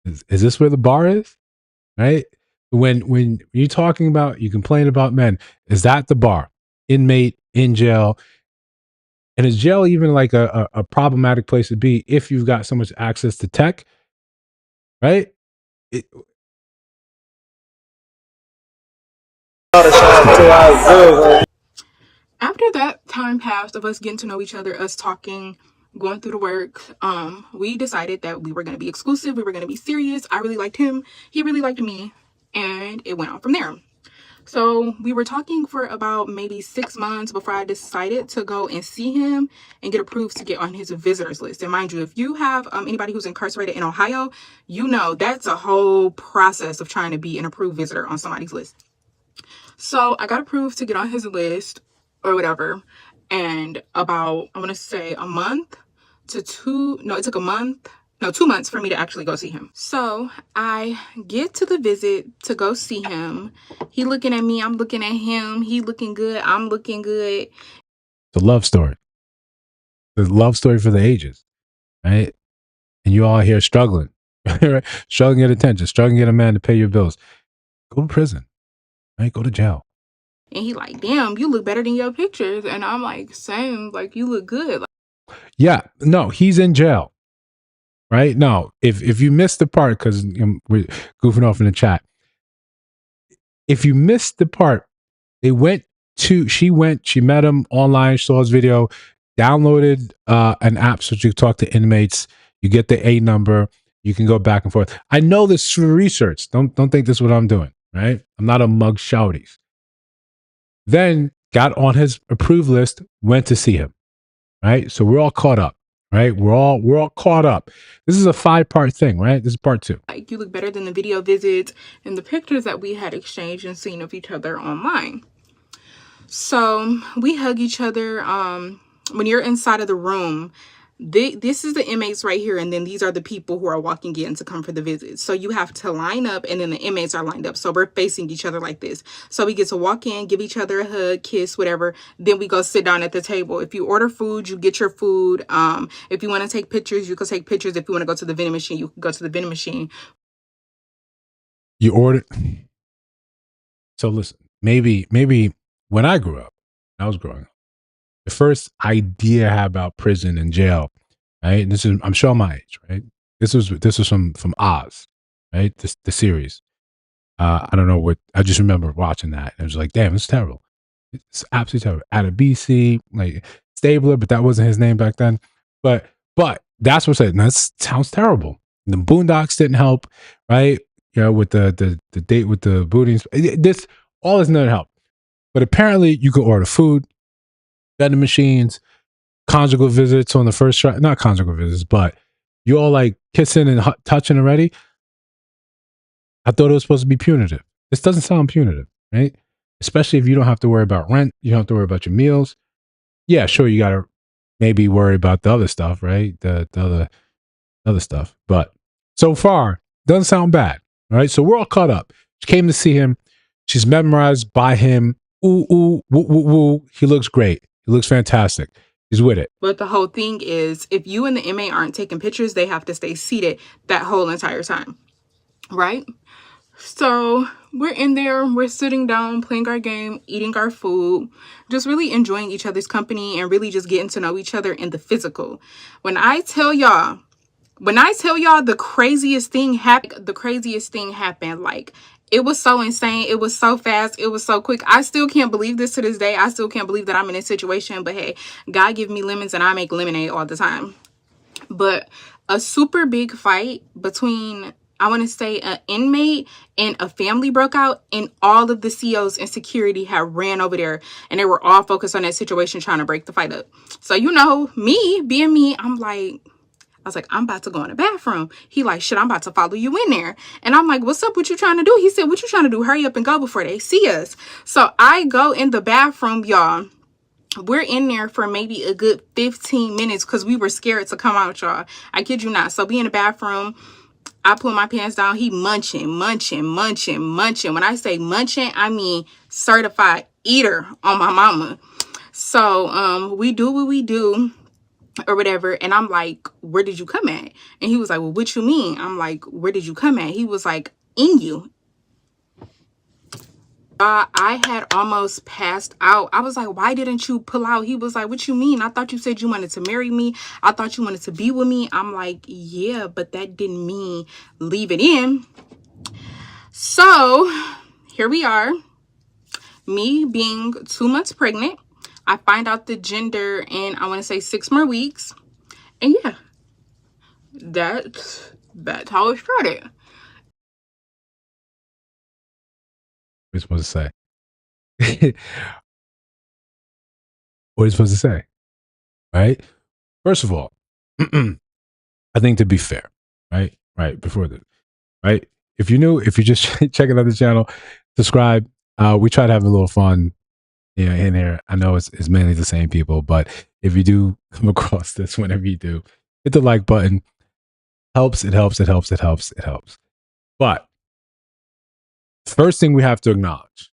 Is this where the bar is? Right? When you're talking about, you complain about men, is that the bar? Inmate in jail. And is jail even like a problematic place to be if you've got so much access to tech? Right? After that time passed of us getting to know each other, us talking, going through the work, we decided that we were going to be exclusive. We were going to be serious. I really liked him. He really liked me. And it went on from there. So we were talking for about maybe 6 months before I decided to go and see him and get approved to get on his visitors list. And mind you, if you have anybody who's incarcerated in Ohio, you know that's a whole process of trying to be an approved visitor on somebody's list. So I got approved to get on his list or whatever. And about, I want to say a month to it took a month. No, 2 months for me to actually go see him. So I get to the visit to go see him. He looking at me, I'm looking at him. He looking good, I'm looking good. It's a love story. The love story for the ages, right? And you all here struggling, right? Struggling to get attention, struggling to get a man to pay your bills. Go to prison, right? Go to jail. And he like, damn, you look better than your pictures. And I'm like, same, like you look good. Yeah, no, he's in jail, right? No, if you missed the part, because we're goofing off in the chat. If you missed the part, she met him online, saw his video, downloaded an app so you can talk to inmates. You get the A number. You can go back and forth. I know this through research. Don't think this is what I'm doing, right? I'm not a mug shouties. Then got on his approved list, went to see him, right? So we're all caught up, right? We're all caught up. This is a 5-part thing, right? This is part 2. Like you look better than the video visits and the pictures that we had exchanged and seen of each other online. So we hug each other. When you're inside of the room, this is the inmates right here, and then these are the people who are walking in to come for the visit. So you have to line up, and then the inmates are lined up. So we're facing each other like this. So we get to walk in, give each other a hug, kiss, whatever. Then we go sit down at the table. If you order food, you get your food. If you want to take pictures, you can take pictures. If you want to go to the vending machine, you can go to the vending machine. You ordered. So listen, maybe when I grew up, I was growing up, the first idea I had about prison and jail, right? And this is, I'm showing my age, right? This was from Oz, right? The series. I don't know what, I just remember watching that. And it was like, damn, it's terrible. It's absolutely terrible. Out of BC, like Stabler, but that wasn't his name back then. But that's what I said. That sounds terrible. The Boondocks didn't help, right? You know, with the date with the bootings. This all this doesn't help. But apparently you can order food, vending machines, conjugal visits on the first try. Not conjugal visits, but you all like kissing and touching already. I thought it was supposed to be punitive. This doesn't sound punitive, right? Especially if you don't have to worry about rent, you don't have to worry about your meals. Yeah, sure, you got to maybe worry about the other stuff, right? The other stuff. But so far, doesn't sound bad, right? So we're all caught up. She came to see him. She's memorized by him. Ooh, ooh, woo, woo, woo. He looks great. He looks fantastic. He's with it. But the whole thing is, if you and the inmate aren't taking pictures, they have to stay seated that whole entire time, right? So we're in there, we're sitting down, playing our game, eating our food, just really enjoying each other's company and really just getting to know each other in the physical. When I tell y'all the craziest thing happened, like it was so insane. It was so fast. It was so quick. I still can't believe this to this day. I still can't believe that I'm in this situation, but hey, God give me lemons and I make lemonade all the time. But a super big fight between, I want to say, an inmate and a family broke out, and all of the COs and security had ran over there, and they were all focused on that situation trying to break the fight up. So, you know, me being me, I was like, I'm about to go in the bathroom. He like, shit, I'm about to follow you in there. And I'm like, what's up? What you trying to do? He said, what you trying to do? Hurry up and go before they see us. So I go in the bathroom, y'all. We're in there for maybe a good 15 minutes because we were scared to come out, y'all. I kid you not. So be in the bathroom. I pull my pants down. He munching. When I say munching, I mean certified eater on my mama. So we do what we do or whatever. And I'm like, where did you come at? And he was like, well, what you mean? I'm like, where did you come at? He was like, in you. I had almost passed out. I was like, why didn't you pull out? He was like, what you mean? I thought you said you wanted to marry me. I thought you wanted to be with me. I'm like, yeah, but that didn't mean leave it in. So here we are, me being 2 months pregnant. I find out the gender in, I want to say 6 more weeks. And yeah, that's how it started. We're supposed to say. what are you supposed to say? Right? First of all, I think to be fair, right? Right, before this, right? If you're just checking out the channel, subscribe. We try to have a little fun, in here. I know it's mainly the same people, but if you do come across this, whenever you do, hit the like button. Helps, it helps, it helps, it helps, it helps. But first thing we have to acknowledge,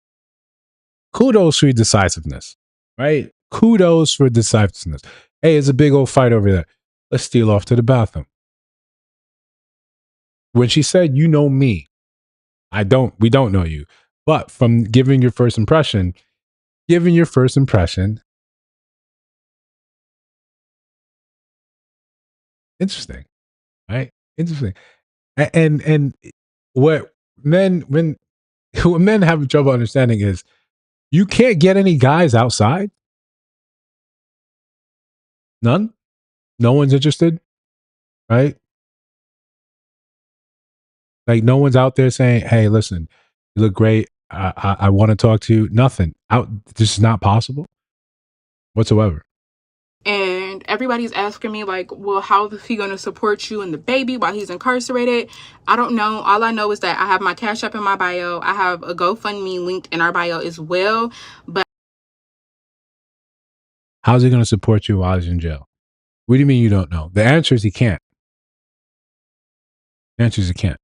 kudos for your decisiveness, right? Kudos for decisiveness. Hey, it's a big old fight over there. Let's steal off to the bathroom. When she said, you know me, we don't know you. But from giving your first impression, interesting, right? Interesting. And what what men have trouble understanding is you can't get any guys outside. None. No one's interested, right? Like no one's out there saying, "Hey, listen, you look great. I want to talk to you." Nothing. Out. This is not possible whatsoever. And everybody's asking me like, well, how is he going to support you and the baby while he's incarcerated? I don't know. All I know is that I have my Cash App in my bio. I have a GoFundMe linked in our bio as well. But how's he going to support you while he's in jail? What do you mean you don't know? The answer is he can't. The answer is he can't.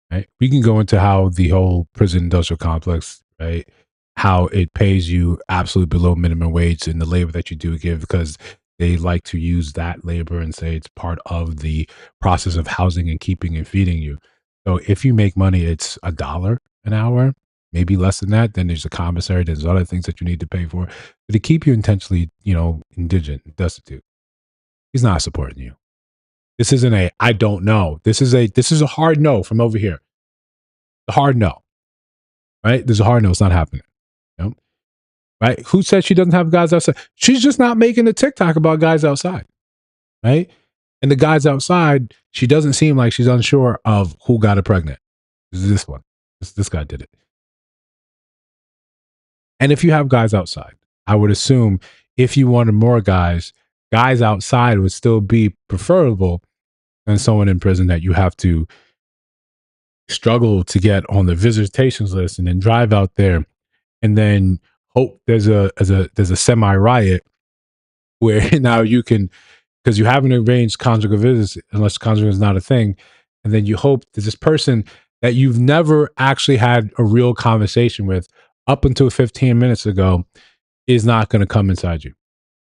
Right? We can go into how the whole prison industrial complex, right? How it pays you absolute below minimum wage in the labor that you do give, because they like to use that labor and say it's part of the process of housing and keeping and feeding you. So if you make money, it's $1 an hour, maybe less than that. Then there's a commissary, there's other things that you need to pay for. But to keep you intentionally, indigent, destitute, he's not supporting you. This isn't I don't know. This is a hard no from over here. A hard no. Right? There's a hard no. It's not happening. Right? Who said she doesn't have guys outside? She's just not making a TikTok about guys outside. Right? And the guys outside, she doesn't seem like she's unsure of who got her pregnant. This one. This guy did it. And if you have guys outside, I would assume if you wanted more guys outside would still be preferable than someone in prison that you have to struggle to get on the visitations list and then drive out there and then hope there's a semi riot where now you can, because you haven't arranged conjugal visits unless conjugal is not a thing, and then you hope that this person that you've never actually had a real conversation with up until 15 minutes ago is not going to come inside you.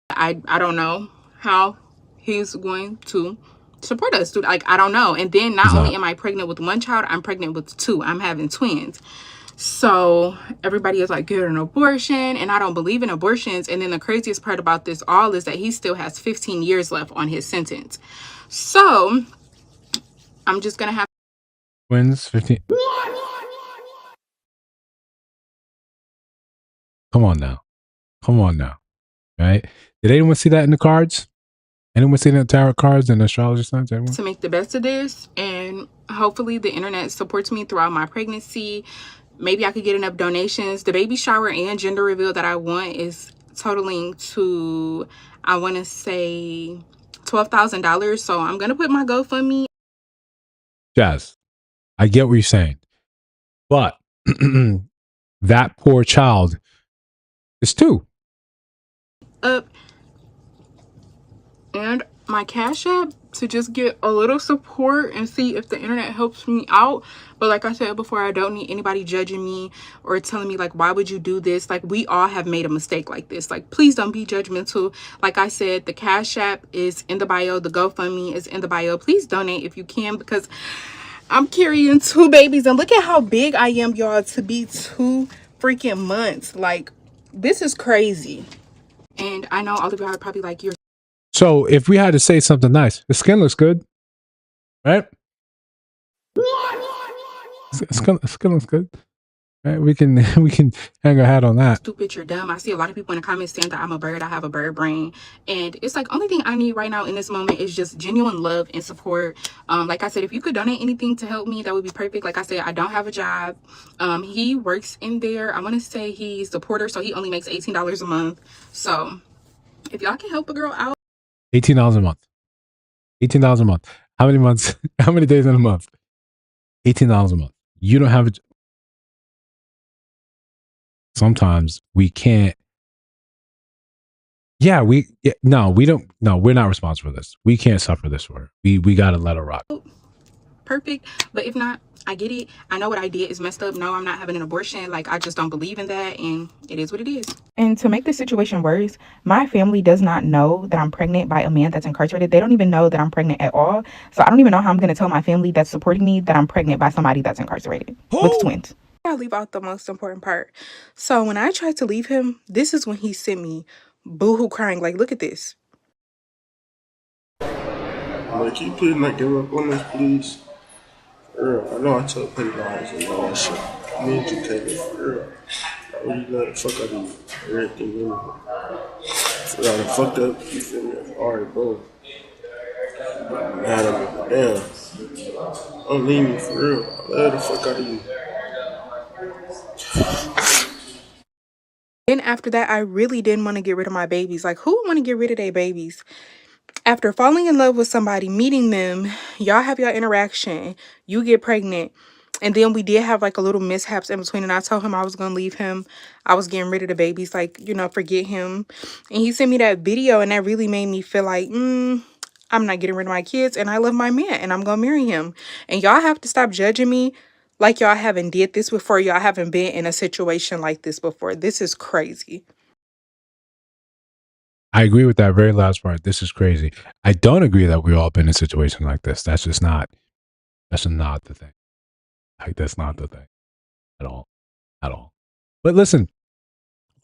I don't know how he's going to support us. Like, I don't know. And then not only am I pregnant with one child, I'm pregnant with two. I'm having twins. So everybody is like, get an abortion. And I don't believe in abortions. And then the craziest part about this all is that he still has 15 years left on his sentence. So I'm just going to have twins, 15. Come on now. Right? Did anyone see that in the cards? Anyone see that in the tarot cards and astrology signs? Anyone? To make the best of this, and hopefully the internet supports me throughout my pregnancy. Maybe I could get enough donations. The baby shower and gender reveal that I want is totaling to, I want to say, $12,000. So I'm going to put my GoFundMe. Jazz, I get what you're saying. But that poor child is two. Up. And my Cash App to just get a little support and see if the internet helps me out. But like I said before, I don't need anybody judging me or telling me like, why would you do this? Like, we all have made a mistake like this. Like, please don't be judgmental. Like I said, the Cash App is in the bio. The GoFundMe is in the bio. Please donate if you can, because I'm carrying two babies. And look at how big I am, y'all, to be 2 freaking months. Like, this is crazy. And I know all of y'all are probably like, you're. So if we had to say something nice, the skin looks good, right? Skin looks good. Right? We can hang our hat on that. Stupid, you're dumb. I see a lot of people in the comments saying that I'm a bird, I have a bird brain. And it's like, only thing I need right now in this moment is just genuine love and support. Like I said, if you could donate anything to help me, that would be perfect. Like I said, I don't have a job. He works in there. I want to say he's the porter, so he only makes $18 a month. So if y'all can help a girl out. $18 a month. $18 a month. How many months? How many days in a month? $18 a month. You don't have a. Sometimes we can't. Yeah, we don't. No, we're not responsible for this. We can't suffer this for her. We gotta let her rock. Perfect. But if not, I get it. I know what I did is messed up. No, I'm not having an abortion. Like, I just don't believe in that, and it is what it is. And to make the situation worse, my family does not know that I'm pregnant by a man that's incarcerated. They don't even know that I'm pregnant at all. So I don't even know how I'm going to tell my family that's supporting me that I'm pregnant by somebody that's incarcerated with twins. I leave out the most important part. So when I tried to leave him, this is when he sent me boohoo crying. Like, look at this. Like, can you please not give up on this, please? For real. I know I told petty lies and all that shit. I need you, Kevin, for real. I really love the fuck out of you. Everything, you know. For real, I fucked up. You feel me? Alright, bro. I'm mad at me. Damn. Don't leave me, for real. I love the fuck out of you. Then after that, I really didn't want to get rid of my babies. Like, who would want to get rid of their babies? After falling in love with somebody, meeting them, y'all have your interaction, you get pregnant, and then we did have like a little mishaps in between, and I told him I was gonna leave him. I was getting rid of the babies, like, you know, forget him. And he sent me that video, and that really made me feel like, I'm not getting rid of my kids, and I love my man, and I'm gonna marry him. And y'all have to stop judging me like y'all haven't did this before. Y'all haven't been in a situation like this before. This is crazy. I agree with that very last part. This is crazy. I don't agree that we've all been in a situation like this. That's just not the thing. Like, that's not the thing at all. At all. But listen,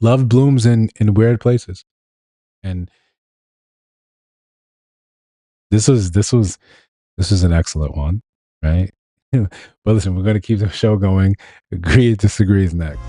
love blooms in weird places. And this was an excellent one, right? But listen, we're gonna keep the show going. Agree, disagree is next.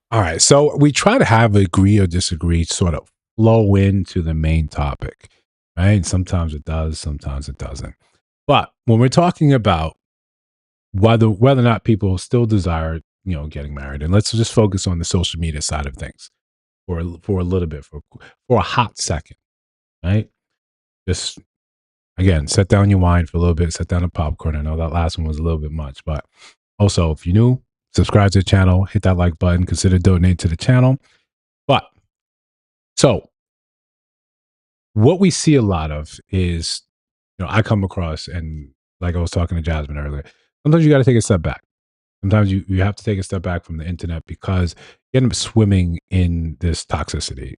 All right, so we try to have agree or disagree sort of flow into the main topic, right? Sometimes it does, sometimes it doesn't. But when we're talking about whether or not people still desire, getting married, and let's just focus on the social media side of things for a little bit, for a hot second, right? Just again, set down your wine for a little bit, set down the popcorn. I know that last one was a little bit much, but also if you're new, subscribe to the channel, hit that like button, consider donating to the channel. But so what we see a lot of is, I come across, and like I was talking to Jasmine earlier, sometimes you got to take a step back. Sometimes you have to take a step back from the internet because you end up swimming in this toxicity,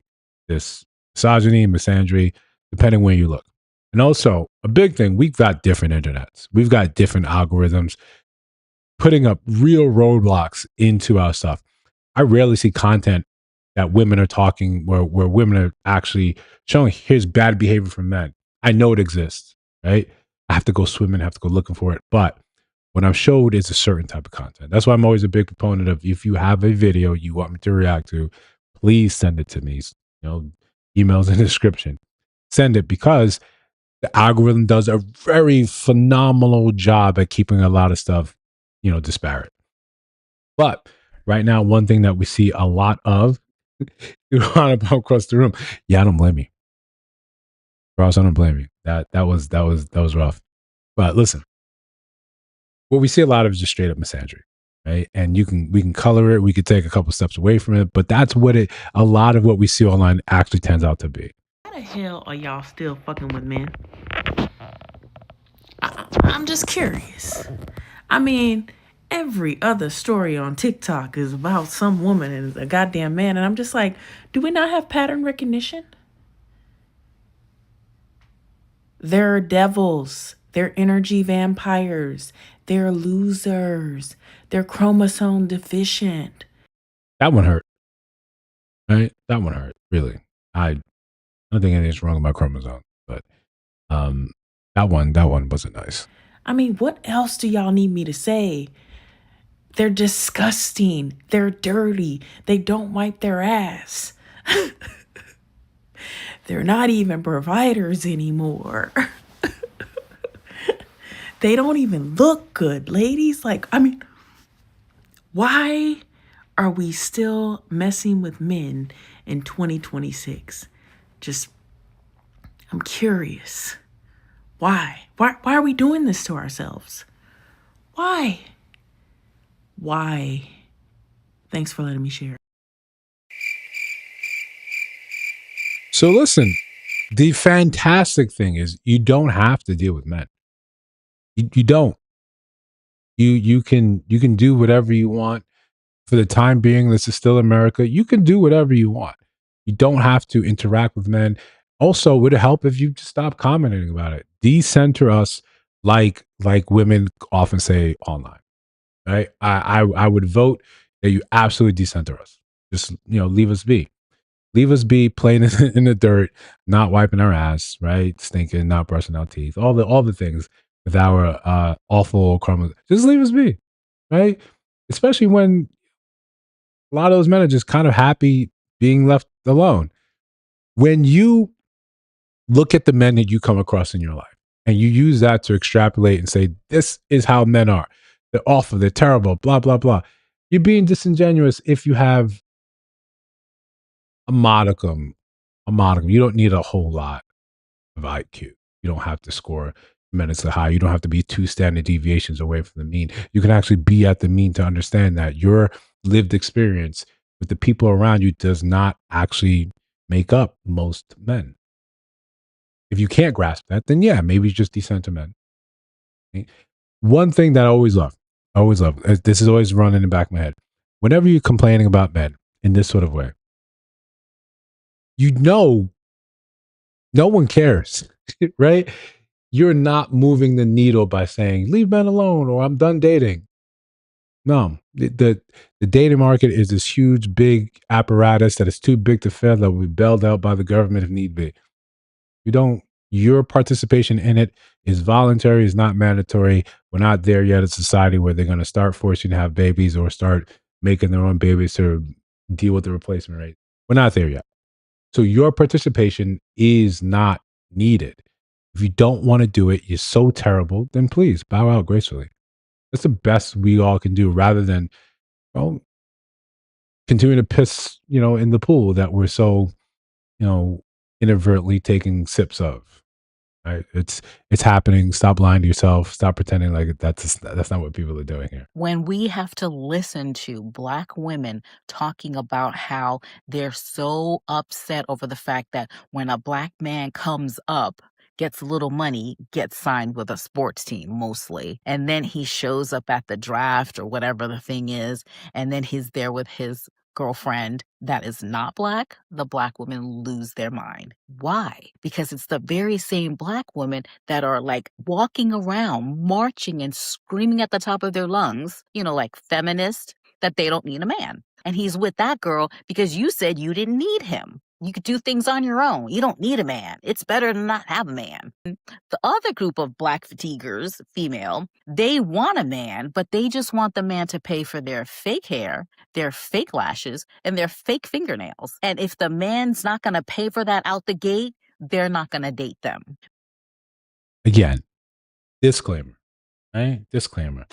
this misogyny, misandry, depending where you look. And also a big thing, we've got different internets. We've got different algorithms putting up real roadblocks into our stuff. I rarely see content that women are talking where women are actually showing here's bad behavior from men. I know it exists, right? I have to go swimming, I have to go looking for it. But what I'm showed is a certain type of content. That's why I'm always a big proponent of, if you have a video you want me to react to, please send it to me. Emails in the description. Send it, because the algorithm does a very phenomenal job at keeping a lot of stuff, disparate. But right now, one thing that we see a lot of, you run across the room. Yeah, I don't blame you. Ross, I don't blame you. That was rough. But listen, what we see a lot of is just straight up misandry, right? And we can color it. We could take a couple steps away from it, but that's what a lot of what we see online actually turns out to be. How the hell are y'all still fucking with men? I'm just curious. I mean, every other story on TikTok is about some woman and a goddamn man, and I'm just like, do we not have pattern recognition? There are devils They're energy vampires. They're losers. They're chromosome deficient. That one hurt, right? That one hurt, really. I don't think anything's wrong with my chromosome, but um, that one wasn't nice. I mean, what else do y'all need me to say? They're disgusting. They're dirty. They don't wipe their ass. They're not even providers anymore. They don't even look good, ladies. Like, I mean, why are we still messing with men in 2026? Just, I'm curious. Why? Why are we doing this to ourselves? Why? Why? Thanks for letting me share. So listen, the fantastic thing is you don't have to deal with men. You don't. You can do whatever you want for the time being. This is still America. You can do whatever you want. You don't have to interact with men. Also, would it help if you just stop commenting about it? Decenter us, like women often say online. Right? I would vote that you absolutely decenter us. Just leave us be. Leave us be playing in the dirt, not wiping our ass, right? Stinking, not brushing our teeth, all the things with our awful chromosomes. Just leave us be, right? Especially when a lot of those men are just kind of happy being left alone. When you look at the men that you come across in your life and you use that to extrapolate and say, this is how men are. They're awful, they're terrible, blah, blah, blah. You're being disingenuous if you have a modicum. You don't need a whole lot of IQ. You don't have to score tremendously high. You don't have to be 2 standard deviations away from the mean. You can actually be at the mean to understand that your lived experience with the people around you does not actually make up most men. If you can't grasp that, then yeah, maybe just decenter men. Okay? One thing that I always love, this is always running in the back of my head. Whenever you're complaining about men in this sort of way, no one cares, right? You're not moving the needle by saying, leave men alone or I'm done dating. No, the dating market is this huge, big apparatus that is too big to fail that will be bailed out by the government if need be. Your participation in it is voluntary, is not mandatory. We're not there yet as a society where they're going to start forcing you to have babies or start making their own babies to deal with the replacement rate. We're not there yet. So your participation is not needed. If you don't want to do it, you're so terrible, then please bow out gracefully. That's the best we all can do rather than, well, continue to piss, in the pool that we're so, inadvertently taking sips of. Right? It's happening. Stop lying to yourself. Stop pretending like that's not what people are doing here. When we have to listen to Black women talking about how they're so upset over the fact that when a Black man comes up, gets little money, gets signed with a sports team mostly, and then he shows up at the draft or whatever the thing is, and then he's there with his girlfriend that is not Black, the Black women lose their mind. Why? Because it's the very same Black women that are like walking around, marching and screaming at the top of their lungs, like feminist, that they don't need a man. And he's with that girl because you said you didn't need him. You could do things on your own. You don't need a man. It's better to not have a man. The other group of Black fatiguers, female, they want a man, but they just want the man to pay for their fake hair, their fake lashes, and their fake fingernails. And if the man's not going to pay for that out the gate, they're not going to date them. Again, disclaimer, right? Disclaimer.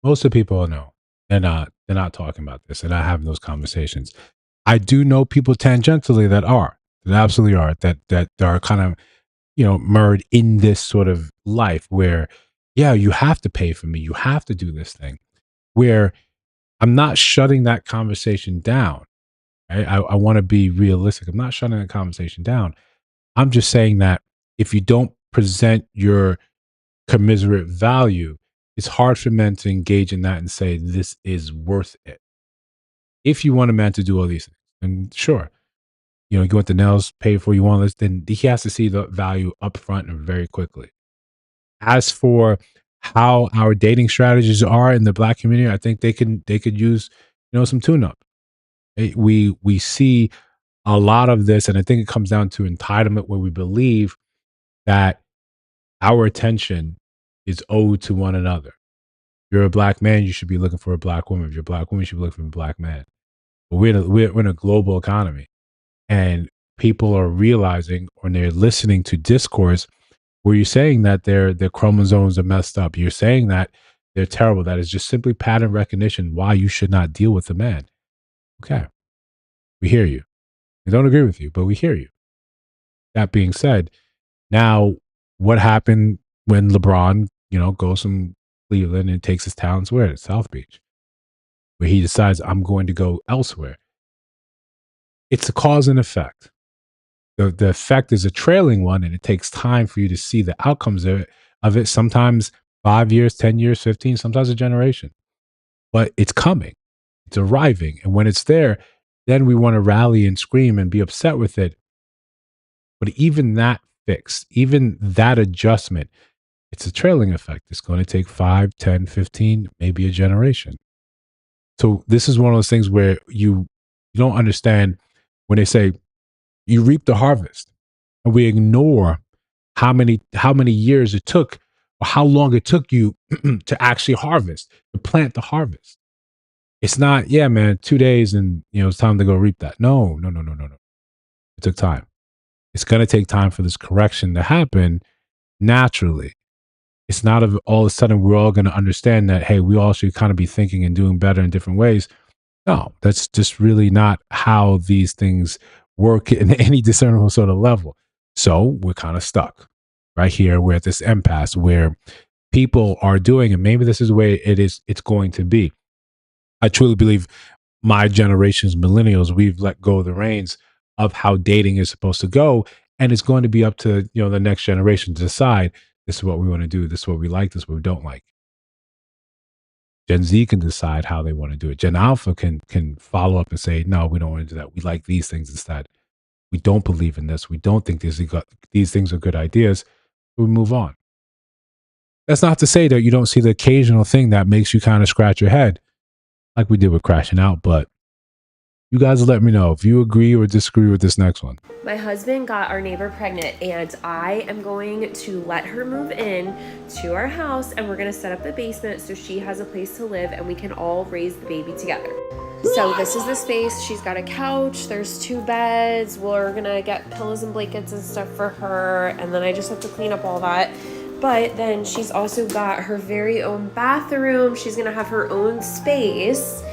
Most of the people know they're not talking about this. They're not having those conversations. I do know people tangentially that absolutely are, that are kind of, mired in this sort of life where, yeah, you have to pay for me. You have to do this thing where I'm not shutting that conversation down. Right? I want to be realistic. I'm not shutting that conversation down. I'm just saying that if you don't present your commiserate value, it's hard for men to engage in that and say, this is worth it. If you want a man to do all these things, and sure, you want the nails paid for, you want this, then he has to see the value up front and very quickly. As for how our dating strategies are in the Black community, I think they could use, some tune up. We see a lot of this, and I think it comes down to entitlement, where we believe that our attention is owed to one another. If you're a Black man, you should be looking for a Black woman. If you're a Black woman, you should be looking for a Black man. But we're in a global economy, and people are realizing, or they're listening to discourse where you're saying that their chromosomes are messed up. You're saying that they're terrible. That is just simply pattern recognition why you should not deal with a man. Okay, we hear you. We don't agree with you, but we hear you. That being said, now what happened when LeBron, goes from Cleveland and takes his talents where? South Beach, where he decides, I'm going to go elsewhere. It's a cause and effect. The effect is a trailing one, and it takes time for you to see the outcomes of it. Sometimes 5 years, 10 years, 15, sometimes a generation. But it's coming. It's arriving. And when it's there, then we want to rally and scream and be upset with it. But even that fix, even that adjustment, it's a trailing effect. It's going to take 5, 10, 15, maybe a generation. So this is one of those things where you don't understand when they say you reap the harvest, and we ignore how many years it took, or how long it took you to actually harvest, to plant the harvest. It's not, yeah, man, 2 days and it's time to go reap that. No. It took time. It's going to take time for this correction to happen naturally. It's not all of a sudden we're all going to understand that, hey, we all should kind of be thinking and doing better in different ways. No, that's just really not how these things work in any discernible sort of level. So we're kind of stuck right here. We're at this impasse where people are doing, and maybe this is the way it's going to be. I truly believe my generation's millennials, we've let go of the reins of how dating is supposed to go. And it's going to be up to, the next generation to decide, this is what we want to do. This is what we like. This is what we don't like. Gen Z can decide how they want to do it. Gen Alpha can follow up and say, no, we don't want to do that. We like these things instead. We don't believe in this. We don't think these things are good ideas. We move on. That's not to say that you don't see the occasional thing that makes you kind of scratch your head, like we did with Crashing Out. But you guys let me know if you agree or disagree with this next one. My husband got our neighbor pregnant, and I am going to let her move in to our house, and we're going to set up the basement so she has a place to live and we can all raise the baby together. So this is the space. She's got a couch, there's 2 beds. We're going to get pillows and blankets and stuff for her, and then I just have to clean up all that. But then she's also got her very own bathroom. She's going to have her own space.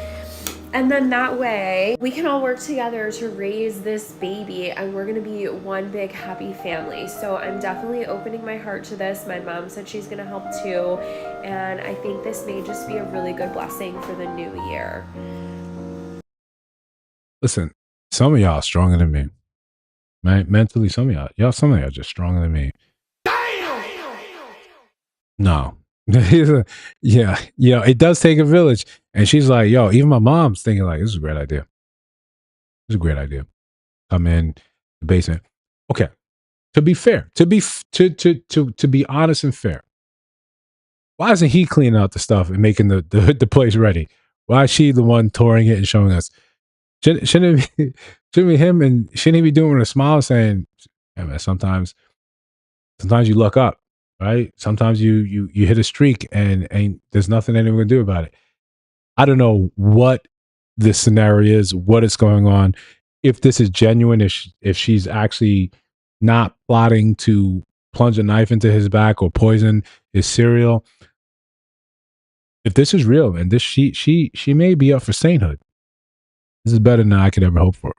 And then that way we can all work together to raise this baby, and we're gonna be one big happy family. So I'm definitely opening my heart to this. My mom said she's gonna help too. And I think this may just be a really good blessing for the new year. Listen, some of y'all are stronger than me. Right? Mentally, some of y'all are just stronger than me. No. Yeah, it does take a village. And she's like, yo, even my mom's thinking like, this is a great idea. This is a great idea. Come in the basement. Okay. To be fair, to be honest and fair, why isn't he cleaning out the stuff and making the place ready? Why is she the one touring it and showing us? Shouldn't it be him, and shouldn't he be doing with a smile saying, hey man, sometimes you luck up. Right? Sometimes you hit a streak and there's nothing anyone can do about it. I don't know what this scenario is, what is going on. If this is genuine, if she's actually not plotting to plunge a knife into his back or poison his cereal. If this is real, and she may be up for sainthood. This is better than I could ever hope for.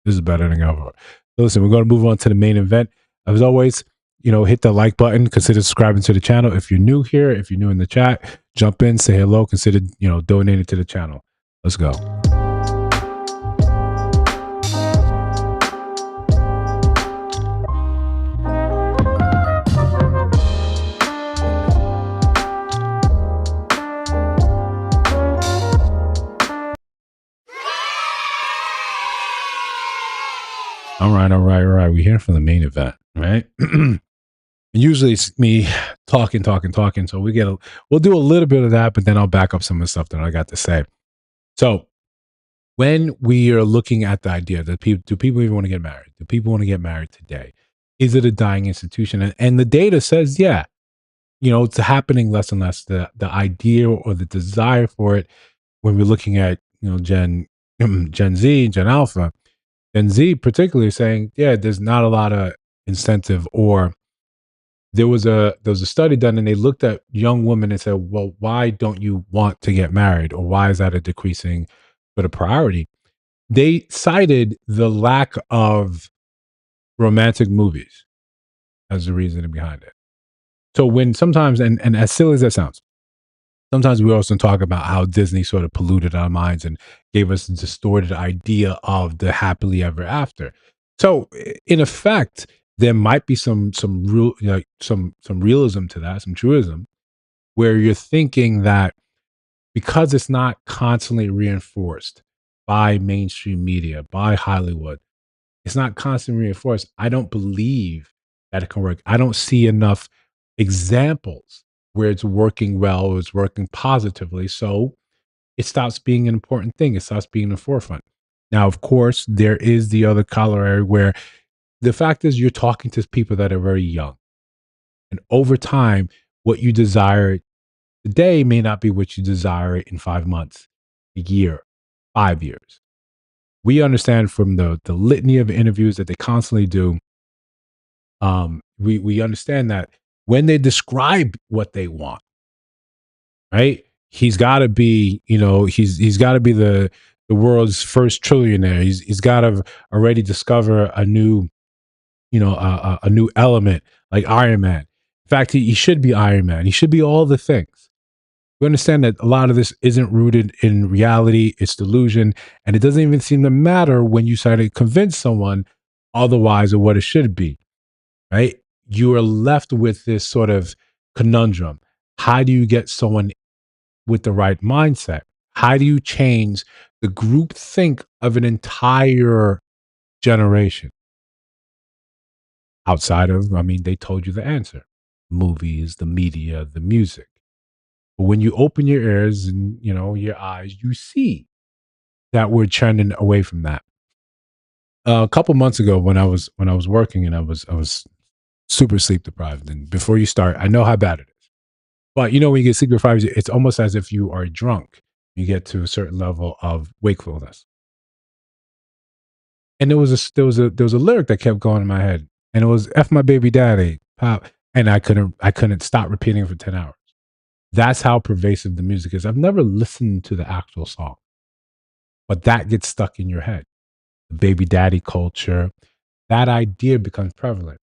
This is better than ever. So listen, we're going to move on to the main event. As always, hit the like button, consider subscribing to the channel. If you're new here, if you're new in the chat, jump in, say hello, consider, donating to the channel. Let's go. All right. We're here for the main event, right? And usually it's me talking. So we'll do a little bit of that, but then I'll back up some of the stuff that I got to say. So when we are looking at the idea that do people even want to get married? Do people want to get married today? Is it a dying institution? And the data says, yeah, it's happening less and less. The idea or the desire for it, when we're looking at Gen Z, Gen Alpha, Gen Z particularly saying, yeah, there's not a lot of incentive. Or there was a study done, and they looked at young women and said, well, why don't you want to get married, or why is that a decreasing sort of priority? They cited the lack of romantic movies as the reasoning behind it. So when sometimes, and as silly as that sounds, sometimes we also talk about how Disney sort of polluted our minds and gave us a distorted idea of the happily ever after. So in effect, there might be some real, some realism to that, some truism, where you're thinking that because it's not constantly reinforced by mainstream media, by Hollywood, it's not constantly reinforced. I don't believe that it can work. I don't see enough examples where it's working well, or it's working positively. So it stops being an important thing. It stops being in the forefront. Now, of course, there is the other corollary where the fact is you're talking to people that are very young. And over time, what you desire today may not be what you desire in 5 months, a year, 5 years. We understand from the litany of interviews that they constantly do, we understand that when they describe what they want, right? He's got to be, he's got to be the world's first trillionaire. He's got to already discover a new, a new element like Iron Man. In fact, he should be Iron Man. He should be all the things. We understand that a lot of this isn't rooted in reality, it's delusion, and it doesn't even seem to matter when you try to convince someone otherwise of what it should be, right? You are left with this sort of conundrum. How do you get someone with the right mindset? How do you change the group think of an entire generation? Outside of, they told you the answer: movies, the media, the music. But when you open your ears and your eyes, you see that we're trending away from that. A couple months ago, when I was working and I was super sleep deprived, and before you start, I know how bad it is. But when you get sleep deprived, it's almost as if you are drunk. You get to a certain level of wakefulness. And there was a lyric that kept going in my head, and it was "F my baby daddy, pop," and I couldn't stop repeating it for 10 hours. That's how pervasive the music is. I've never listened to the actual song, but that gets stuck in your head. The baby daddy culture, that idea becomes prevalent.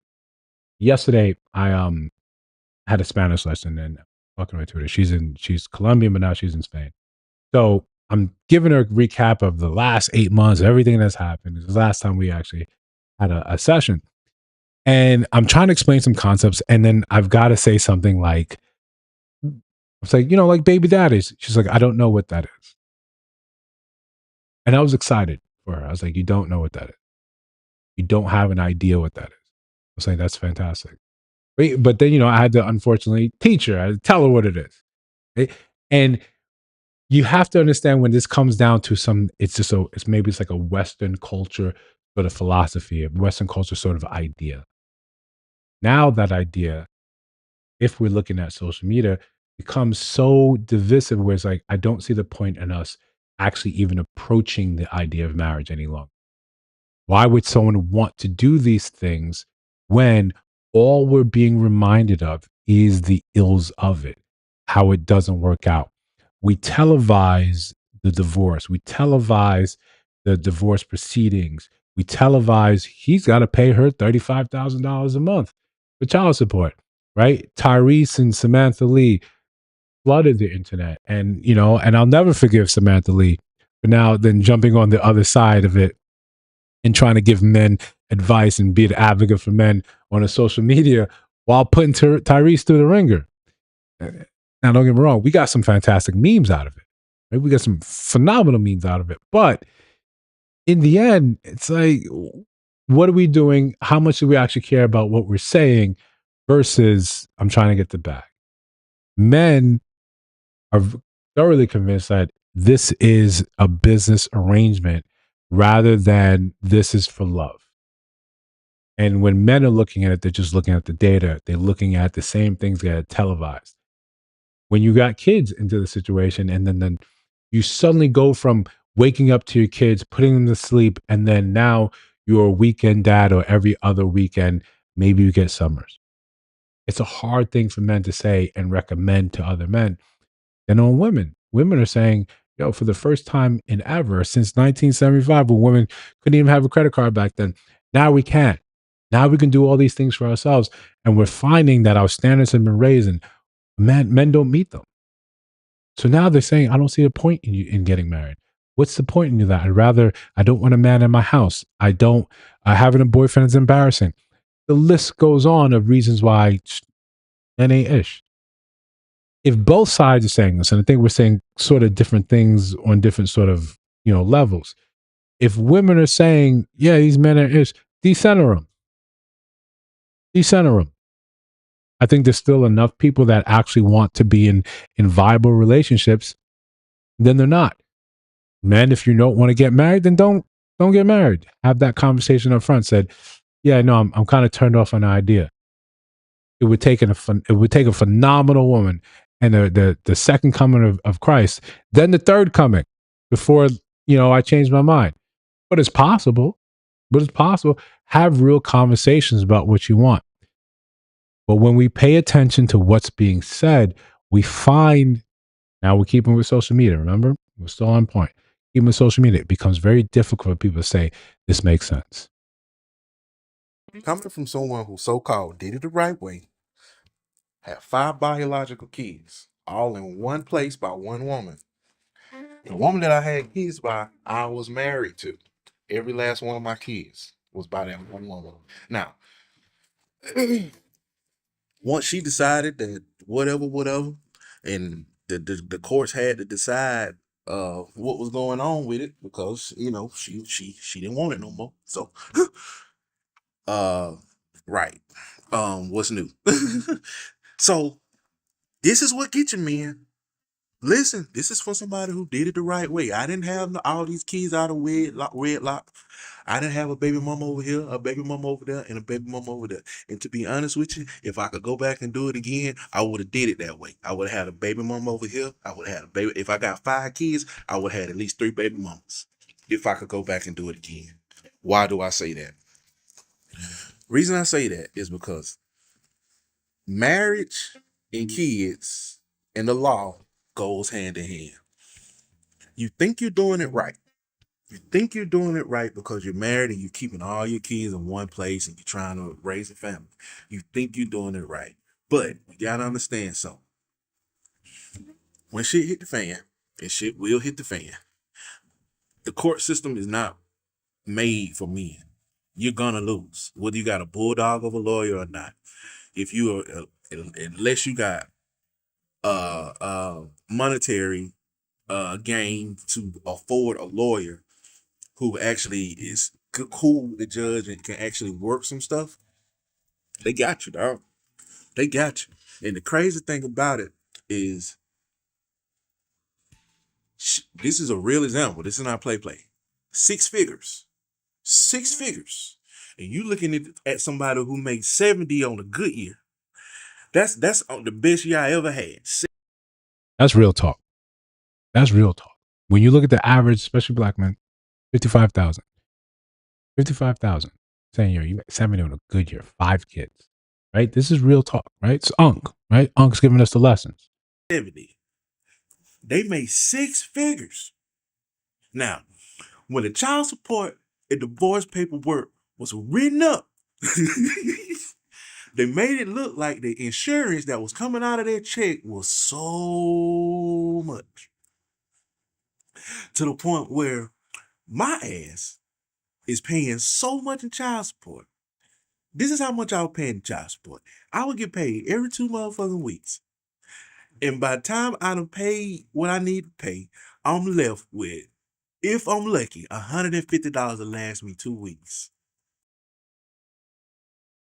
Yesterday, I had a Spanish lesson, and talking to my tutor. She's Colombian, but now she's in Spain. So I'm giving her a recap of the last 8 months, everything that's happened. It's the last time we actually had a session. And I'm trying to explain some concepts, and then I've got to say something like, it's like, like baby daddies. She's like, I don't know what that is. And I was excited for her. I was like, you don't know what that is. You don't have an idea what that is. I was like, that's fantastic. But then, I had to unfortunately teach her. I had to tell her what it is. Right? And you have to understand when this comes down to it's like a Western culture sort of philosophy, a Western culture sort of idea. Now that idea, if we're looking at social media, becomes so divisive where it's like, I don't see the point in us actually even approaching the idea of marriage any longer. Why would someone want to do these things when all we're being reminded of is the ills of it, how it doesn't work out? We televise the divorce, we televise the divorce proceedings, we televise he's got to pay her $35,000 a month for child support, right? Tyrese and Samantha Lee flooded the internet, and I'll never forgive Samantha Lee for now then jumping on the other side of it and trying to give men advice and be an advocate for men on a social media while putting Tyrese through the ringer. Now, don't get me wrong, we got some fantastic memes out of it. Right? We got some phenomenal memes out of it. But in the end, it's like, what are we doing? How much do we actually care about what we're saying versus I'm trying to get the bag. Men are thoroughly convinced that this is a business arrangement rather than this is for love. And when men are looking at it, they're just looking at the data. They're looking at the same things that are televised. When you got kids into the situation, and then you suddenly go from waking up to your kids, putting them to sleep, and then now you're a weekend dad, or every other weekend, maybe you get summers. It's a hard thing for men to say and recommend to other men. Then on women, women are saying, yo, for the first time in ever, since 1975, when women couldn't even have a credit card back then, now we can. Now we can do all these things for ourselves. And we're finding that our standards have been raised, and men don't meet them. So now they're saying, I don't see a point in you in getting married. What's the point in that? I don't want a man in my house. Having a boyfriend is embarrassing. The list goes on of reasons why men ain't ish. If both sides are saying this, and I think we're saying sort of different things on different sort of, levels. If women are saying, yeah, these men are ish, decenter them. Decenter them. I think there's still enough people that actually want to be in viable relationships. Then they're not. Men, if you don't want to get married, then don't get married. Have that conversation up front. Said, yeah, no, I'm kind of turned off on the idea. It would take a phenomenal woman and the second coming of Christ, then the third coming before I change my mind. But it's possible. Have real conversations about what you want. But when we pay attention to what's being said, we find, now we're keeping with social media, remember? We're still on point. Even with social media, it becomes very difficult for people to say, this makes sense. Coming from someone who so-called did it the right way, had 5 biological kids, all in one place by one woman. The woman that I had kids by, I was married to. Every last one of my kids was by that one woman. Now, once she decided that whatever, and the courts had to decide what was going on with it, because she didn't want it no more. So right. What's new? So this is what gets you, men. Listen, this is for somebody who did it the right way. I didn't have all these kids out of wedlock. I didn't have a baby mama over here, a baby mama over there, and a baby mama over there. And to be honest with you, if I could go back and do it again, I would have did it that way. I would have had a baby mama over here. I would have had a baby. If I got 5 kids, I would have had at least 3 baby mamas. If I could go back and do it again. Why do I say that? Reason I say that is because marriage and kids and the law goes hand in hand. You think you're doing it right. You think you're doing it right because you're married and you're keeping all your kids in one place and you're trying to raise a family. You think you're doing it right. But you gotta understand something. When shit hit the fan, and shit will hit the fan, the court system is not made for men. You're gonna lose, whether you got a bulldog of a lawyer or not. If you are, unless you got monetary gain to afford a lawyer who actually is cool with the judge and can actually work some stuff, they got you, dog. They got you. And the crazy thing about it is, this is a real example. This is not play. 6 figures. 6 figures. And you looking at somebody who makes 70 on a good year. That's the best year I ever had. That's real talk. That's real talk. When you look at the average, especially black men, 55,000. 55,000. Saying you make 70 on a good year, 5 kids. Right? This is real talk, right? It's Unc, right? Unc's giving us the lessons. 70. They made 6 figures. Now, when the child support and divorce paperwork was written up, they made it look like the insurance that was coming out of their check was so much. To the point where my ass is paying so much in child support. This is how much I was paying in child support. I would get paid every 2 motherfucking weeks. And by the time I done paid what I need to pay, I'm left with, if I'm lucky, $150 to last me 2 weeks.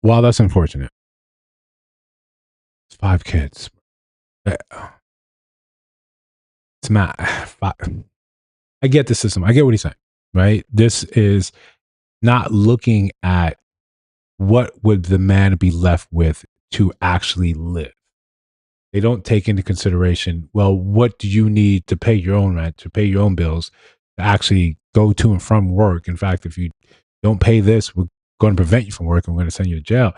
Wow, that's unfortunate. 5 kids. It's not. I get the system. I get what he's saying, right? This is not looking at what would the man be left with to actually live. They don't take into consideration, well, what do you need to pay your own rent, to pay your own bills, to actually go to and from work? In fact, if you don't pay this, we're going to prevent you from work and we're going to send you to jail.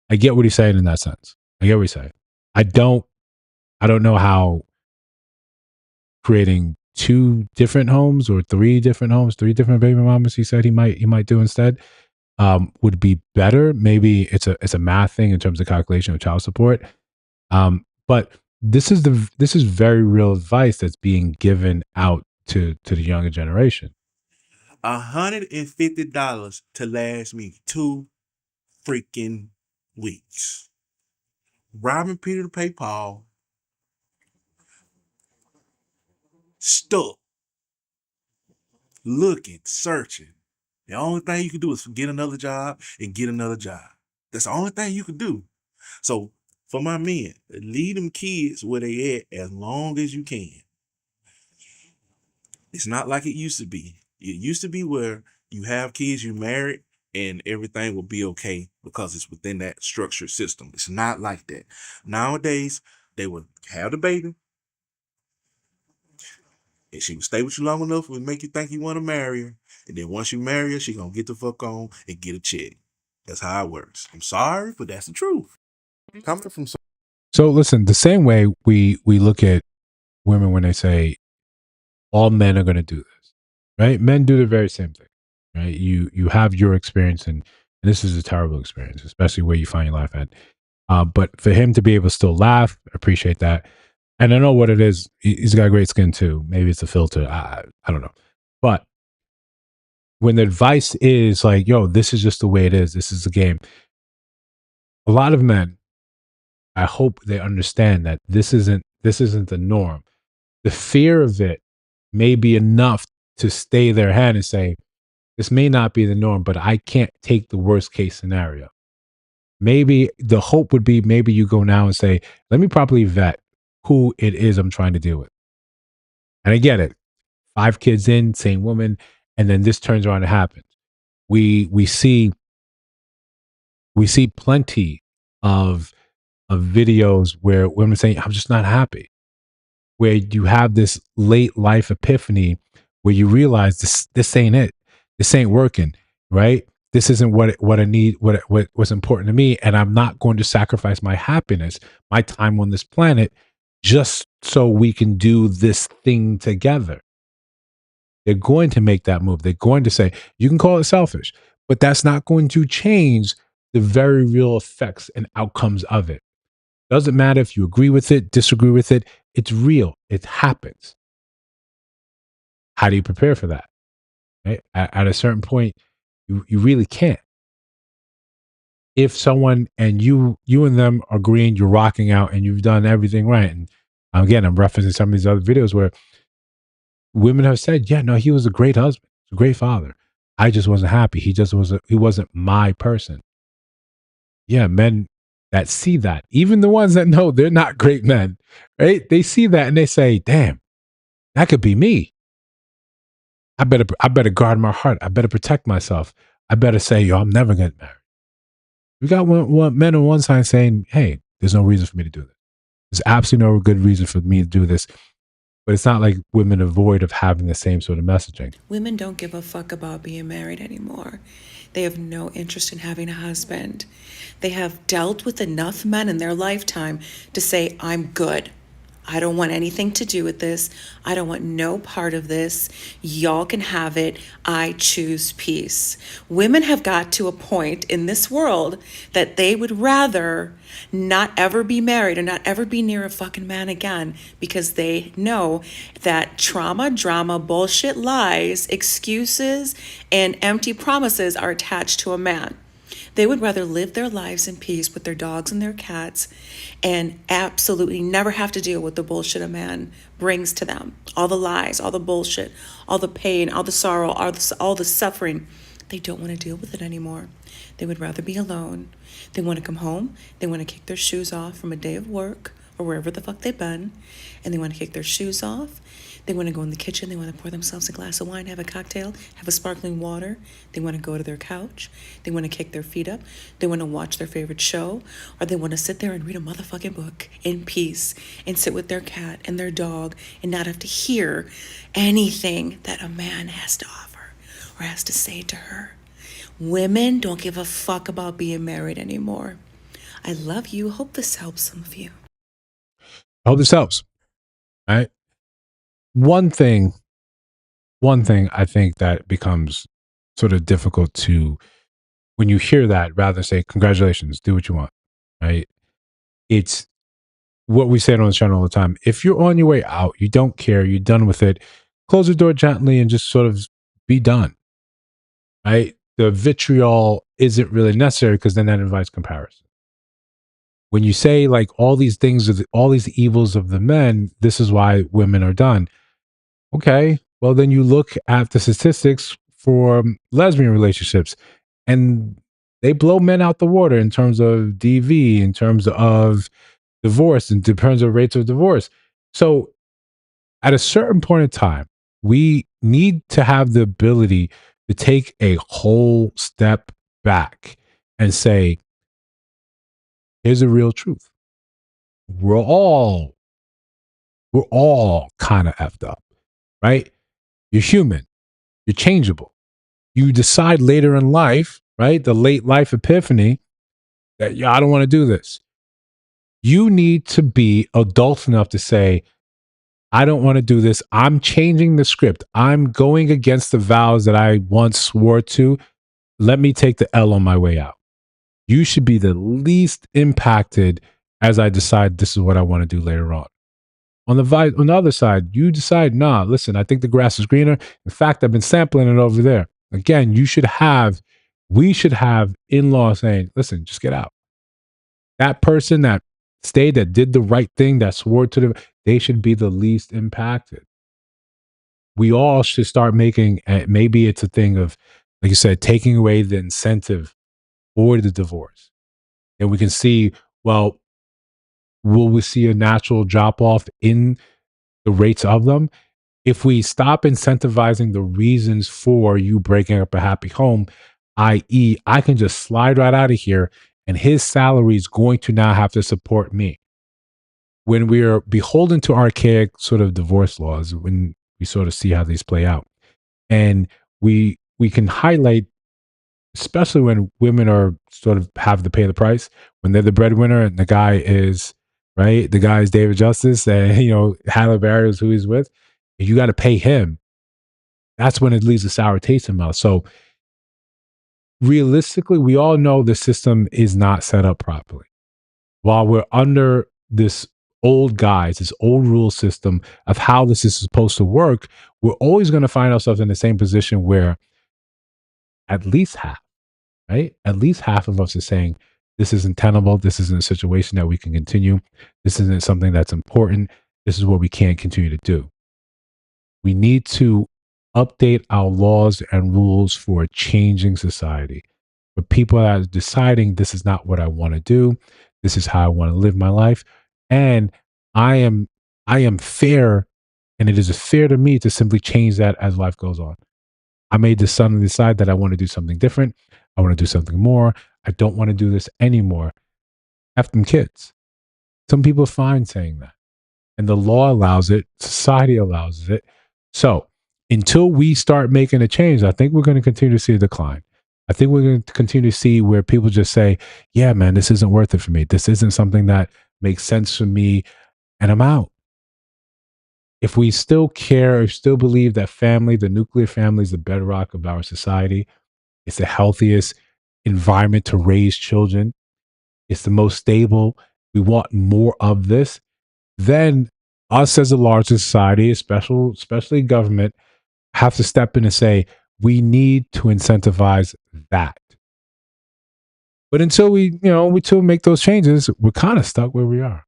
I get what he's saying in that sense. I get what he's saying. I don't know how creating 2 different homes or 3 different homes, 3 different baby mamas he said he might do instead would be better. Maybe it's a math thing in terms of calculation of child support. But this is very real advice that's being given out to the younger generation. $150 to last me 2 freaking weeks. Robbing Peter to pay Paul. Stuck. Looking, searching. The only thing you can do is get another job and get another job. That's the only thing you can do. So for my men, leave them kids where they at as long as you can. It's not like it used to be. It used to be where you have kids, you married, and everything will be okay because it's within that structured system. It's not like that. Nowadays, they will have the baby, and she will stay with you long enough to make you think you want to marry her. And then once you marry her, she gonna get the fuck on and get a check. That's how it works. I'm sorry, but that's the truth. Coming from So listen, the same way we look at women when they say all men are going to do this, right? Men do the very same thing, right? You have your experience, and this is a terrible experience, especially where you find your life at. But for him to be able to still laugh, appreciate that. And I know what it is. He's got great skin too. Maybe it's a filter. I don't know. But when the advice is like, yo, this is just the way it is. This is the game. A lot of men, I hope they understand that this isn't the norm. The fear of it may be enough to stay their hand and say, this may not be the norm, but I can't take the worst case scenario. Maybe the hope would be maybe you go now and say, let me properly vet who it is I'm trying to deal with. And I get it. 5 kids in, same woman, and then this turns around and happens. We see plenty of videos where women saying, I'm just not happy. Where you have this late life epiphany where you realize this ain't it. This ain't working, right? This isn't what I need, what's important to me. And I'm not going to sacrifice my happiness, my time on this planet, just so we can do this thing together. They're going to make that move. They're going to say, you can call it selfish, but that's not going to change the very real effects and outcomes of it. Doesn't matter if you agree with it, disagree with it. It's real. It happens. How do you prepare for that? Right? At a certain point, you really can't. If someone and you and them are agreeing, you're rocking out and you've done everything right. And again, I'm referencing some of these other videos where women have said, yeah, no, he was a great husband, a great father. I just wasn't happy. He wasn't my person. Yeah, men that see that, even the ones that know they're not great men, right? They see that and they say, damn, that could be me. I better guard my heart. I better protect myself. I better say, yo, I'm never getting married. We got one men on one side saying, hey, there's no reason for me to do this. There's absolutely no good reason for me to do this. But it's not like women are void of having the same sort of messaging. Women don't give a fuck about being married anymore. They have no interest in having a husband. They have dealt with enough men in their lifetime to say, I'm good. I don't want anything to do with this. I don't want no part of this. Y'all can have it. I choose peace. Women have got to a point in this world that they would rather not ever be married or not ever be near a fucking man again because they know that trauma, drama, bullshit, lies, excuses, and empty promises are attached to a man. They would rather live their lives in peace with their dogs and their cats and absolutely never have to deal with the bullshit a man brings to them. All the lies, all the bullshit, all the pain, all the sorrow, all the suffering They don't want to deal with it anymore. They would rather be alone. They want to come home. They want to kick their shoes off from a day of work or wherever the fuck they've been. And they want to kick their shoes off. They want to go in the kitchen. They want to pour themselves a glass of wine, have a cocktail, have a sparkling water. They want to go to their couch. They want to kick their feet up. They want to watch their favorite show. Or they want to sit there and read a motherfucking book in peace and sit with their cat and their dog and not have to hear anything that a man has to offer or has to say to her. Women don't give a fuck about being married anymore. I love you. Hope this helps some of you. I hope this helps. All right. One thing I think that becomes sort of difficult to, when you hear that, rather than say, congratulations, do what you want, right? It's what we say on the channel all the time. If you're on your way out, you don't care, you're done with it, close the door gently and just sort of be done, right? The vitriol isn't really necessary because then that invites comparison. When you say like all these things, all these evils of the men, this is why women are done. Okay, well, then you look at the statistics for lesbian relationships and they blow men out the water in terms of DV, in terms of divorce, in terms of rates of divorce. So at a certain point in time, we need to have the ability to take a whole step back and say, here's the real truth. We're all kind of effed up, right? You're human. You're changeable. You decide later in life, right? The late life epiphany that, yeah, I don't want to do this. You need to be adult enough to say, I don't want to do this. I'm changing the script. I'm going against the vows that I once swore to. Let me take the L on my way out. You should be the least impacted as I decide this is what I want to do later on. On the other side, you decide, nah, listen, I think the grass is greener. In fact, I've been sampling it over there. Again, we should have in-laws saying, listen, just get out. That person that stayed, that did the right thing, that swore to them, they should be the least impacted. We all should start making, maybe it's a thing of, like you said, taking away the incentive for the divorce. And we can see, well, will we see a natural drop off in the rates of them? If we stop incentivizing the reasons for you breaking up a happy home, i.e., I can just slide right out of here and his salary is going to now have to support me. When we are beholden to archaic sort of divorce laws, when we sort of see how these play out, and we can highlight, especially when women are sort of have to pay the price, when they're the breadwinner and the guy is, right, the guy is David Justice and, Halle Berry is who he's with, and you got to pay him. That's when it leaves a sour taste in the mouth. So realistically, we all know the system is not set up properly. While we're under this old guise, this old rule system of how this is supposed to work, we're always going to find ourselves in the same position where at least half, right? At least half of us is saying, this isn't tenable. This isn't a situation that we can continue. This isn't something that's important. This is what we can't continue to do. We need to update our laws and rules for a changing society. For people that are deciding this is not what I want to do, this is how I want to live my life, and I am fair, and it is fair to me to simply change that as life goes on. I made the suddenly decide that I want to do something different. I want to do something more. I don't want to do this anymore. F them kids. Some people are fine saying that. And the law allows it. Society allows it. So until we start making a change, I think we're going to continue to see a decline. I think we're going to continue to see where people just say, yeah, man, this isn't worth it for me. This isn't something that makes sense for me. And I'm out. If we still care, or still believe that family, the nuclear family, is the bedrock of our society, it's the healthiest environment to raise children, it's the most stable, we want more of this, then us as a larger society, especially government, have to step in and say, we need to incentivize that. But until we make those changes, we're kind of stuck where we are,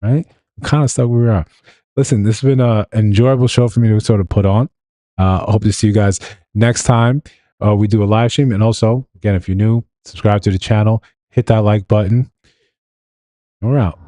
right? We're kind of stuck where we are. Listen, this has been an enjoyable show for me to sort of put on. I hope to see you guys next time. We do a live stream. And also, again, if you're new, subscribe to the channel, hit that like button. And we're out.